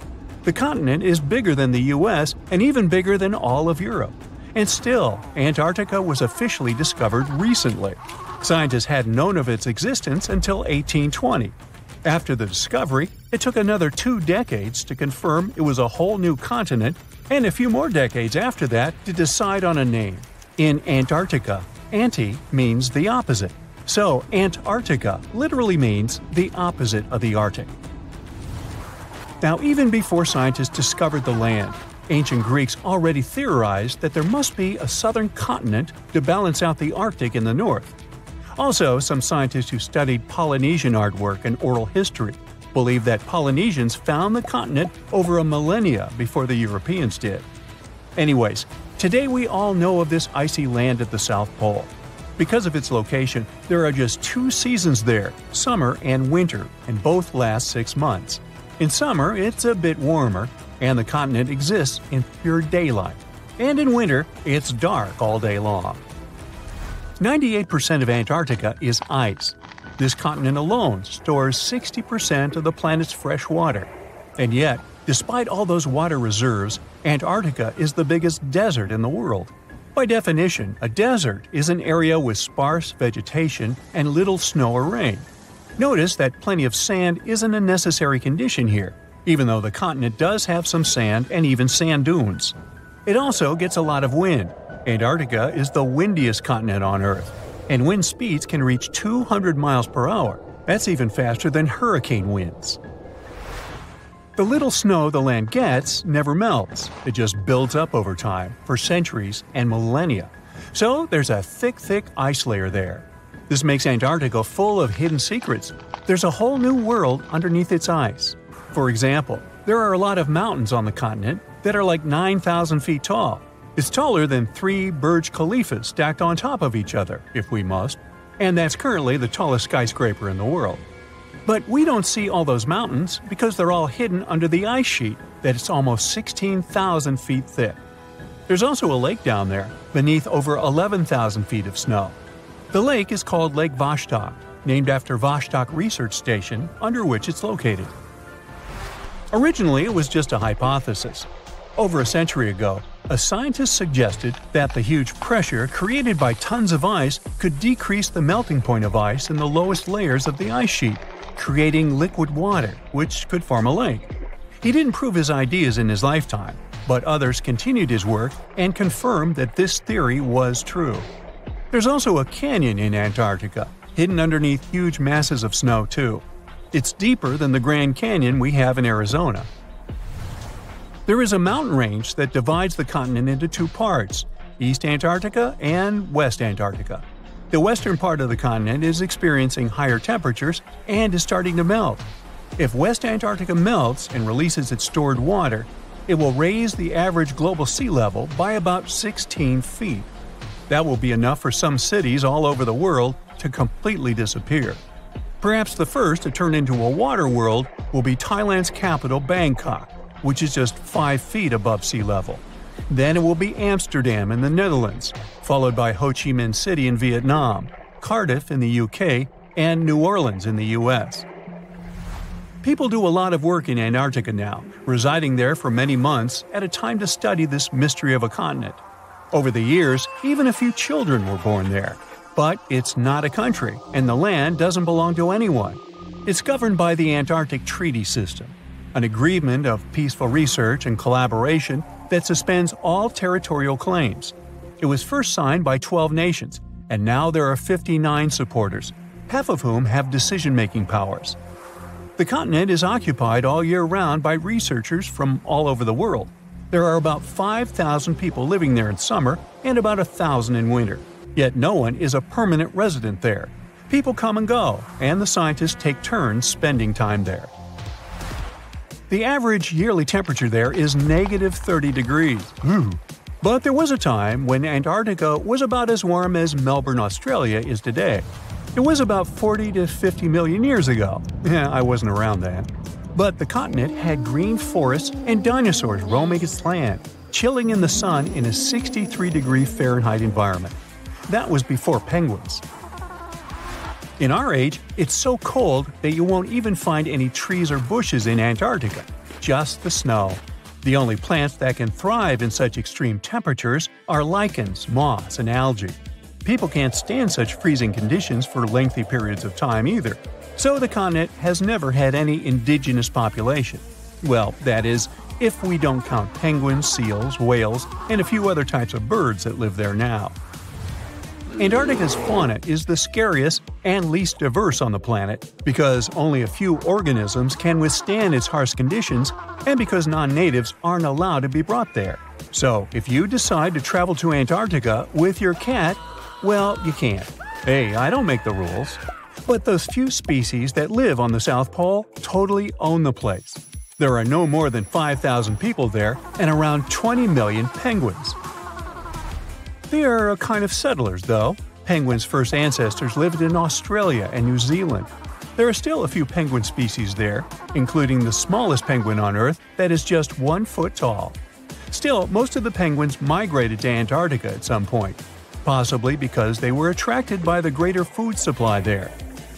The continent is bigger than the US and even bigger than all of Europe. And still, Antarctica was officially discovered recently. Scientists hadn't known of its existence until 1820. After the discovery, it took another 2 decades to confirm it was a whole new continent, and a few more decades after that to decide on a name. In Antarctica, anti means the opposite, so Antarctica literally means the opposite of the Arctic. Now, even before scientists discovered the land, ancient Greeks already theorized that there must be a southern continent to balance out the Arctic in the north. Also, some scientists who studied Polynesian artwork and oral history believe that Polynesians found the continent over a millennia before the Europeans did. Anyways, today we all know of this icy land at the South Pole. Because of its location, there are just 2 seasons there, summer and winter, and both last 6 months. In summer, it's a bit warmer, and the continent exists in pure daylight. And in winter, it's dark all day long. 98% of Antarctica is ice. This continent alone stores 60% of the planet's fresh water. And yet, despite all those water reserves, Antarctica is the biggest desert in the world. By definition, a desert is an area with sparse vegetation and little snow or rain. Notice that plenty of sand isn't a necessary condition here, even though the continent does have some sand and even sand dunes. It also gets a lot of wind. Antarctica is the windiest continent on Earth, and wind speeds can reach 200 miles per hour. That's even faster than hurricane winds. The little snow the land gets never melts. It just builds up over time, for centuries and millennia. So there's a thick ice layer there. This makes Antarctica full of hidden secrets. There's a whole new world underneath its ice. For example, there are a lot of mountains on the continent that are like 9,000 feet tall. It's taller than 3 Burj Khalifas stacked on top of each other, if we must, and that's currently the tallest skyscraper in the world. But we don't see all those mountains because they're all hidden under the ice sheet that's almost 16,000 feet thick. There's also a lake down there, beneath over 11,000 feet of snow. The lake is called Lake Vostok, named after Vostok Research Station, under which it's located. Originally, it was just a hypothesis. Over a century ago, a scientist suggested that the huge pressure created by tons of ice could decrease the melting point of ice in the lowest layers of the ice sheet, creating liquid water, which could form a lake. He didn't prove his ideas in his lifetime, but others continued his work and confirmed that this theory was true. There's also a canyon in Antarctica, hidden underneath huge masses of snow too. It's deeper than the Grand Canyon we have in Arizona. There is a mountain range that divides the continent into 2 parts, East Antarctica and West Antarctica. The western part of the continent is experiencing higher temperatures and is starting to melt. If West Antarctica melts and releases its stored water, it will raise the average global sea level by about 16 feet. That will be enough for some cities all over the world to completely disappear. Perhaps the first to turn into a water world will be Thailand's capital, Bangkok, which is just 5 feet above sea level. Then it will be Amsterdam in the Netherlands, followed by Ho Chi Minh City in Vietnam, Cardiff in the UK, and New Orleans in the US. People do a lot of work in Antarctica now, residing there for many months at a time to study this mystery of a continent. Over the years, even a few children were born there. But it's not a country, and the land doesn't belong to anyone. It's governed by the Antarctic Treaty System, an agreement of peaceful research and collaboration that suspends all territorial claims. It was first signed by 12 nations, and now there are 59 supporters, half of whom have decision-making powers. The continent is occupied all year round by researchers from all over the world. There are about 5,000 people living there in summer and about 1,000 in winter. Yet no one is a permanent resident there. People come and go, and the scientists take turns spending time there. The average yearly temperature there is -30 degrees. But there was a time when Antarctica was about as warm as Melbourne, Australia is today. It was about 40 to 50 million years ago. I wasn't around then. But the continent had green forests and dinosaurs roaming its land, chilling in the sun in a 63-degree Fahrenheit environment. That was before penguins. In our age, it's so cold that you won't even find any trees or bushes in Antarctica, just the snow. The only plants that can thrive in such extreme temperatures are lichens, moss, and algae. People can't stand such freezing conditions for lengthy periods of time either. So the continent has never had any indigenous population. Well, that is, if we don't count penguins, seals, whales, and a few other types of birds that live there now. Antarctica's fauna is the scariest and least diverse on the planet because only a few organisms can withstand its harsh conditions and because non-natives aren't allowed to be brought there. So, if you decide to travel to Antarctica with your cat, well, you can't. Hey, I don't make the rules. But those few species that live on the South Pole totally own the place. There are no more than 5,000 people there and around 20 million penguins. They are a kind of settlers, though. Penguins' first ancestors lived in Australia and New Zealand. There are still a few penguin species there, including the smallest penguin on Earth that is just 1 foot tall. Still, most of the penguins migrated to Antarctica at some point, possibly because they were attracted by the greater food supply there.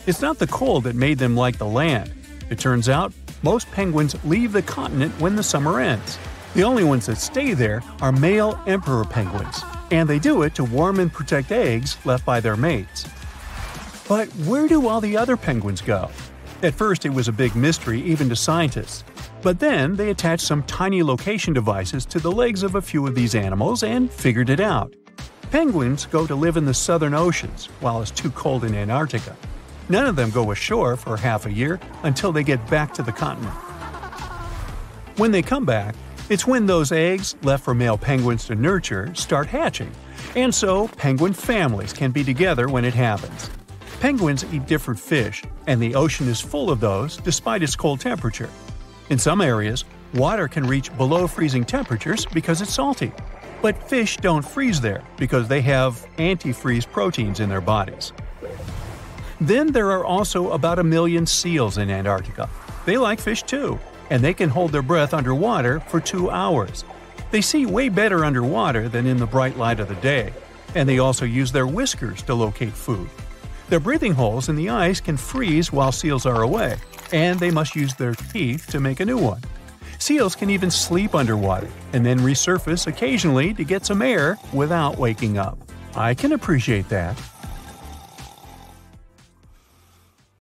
It's not the cold that made them like the land. It turns out, most penguins leave the continent when the summer ends. The only ones that stay there are male emperor penguins, and they do it to warm and protect eggs left by their mates. But where do all the other penguins go? At first it was a big mystery even to scientists, but then they attached some tiny location devices to the legs of a few of these animals and figured it out. Penguins go to live in the southern oceans while it's too cold in Antarctica. None of them go ashore for half a year until they get back to the continent. When they come back, it's when those eggs, left for male penguins to nurture, start hatching, and so penguin families can be together when it happens. Penguins eat different fish, and the ocean is full of those despite its cold temperature. In some areas, water can reach below freezing temperatures because it's salty. But fish don't freeze there because they have antifreeze proteins in their bodies. Then there are also about 1 million seals in Antarctica. They like fish too, and they can hold their breath underwater for 2 hours. They see way better underwater than in the bright light of the day, and they also use their whiskers to locate food. Their breathing holes in the ice can freeze while seals are away, and they must use their teeth to make a new one. Seals can even sleep underwater and then resurface occasionally to get some air without waking up. I can appreciate that.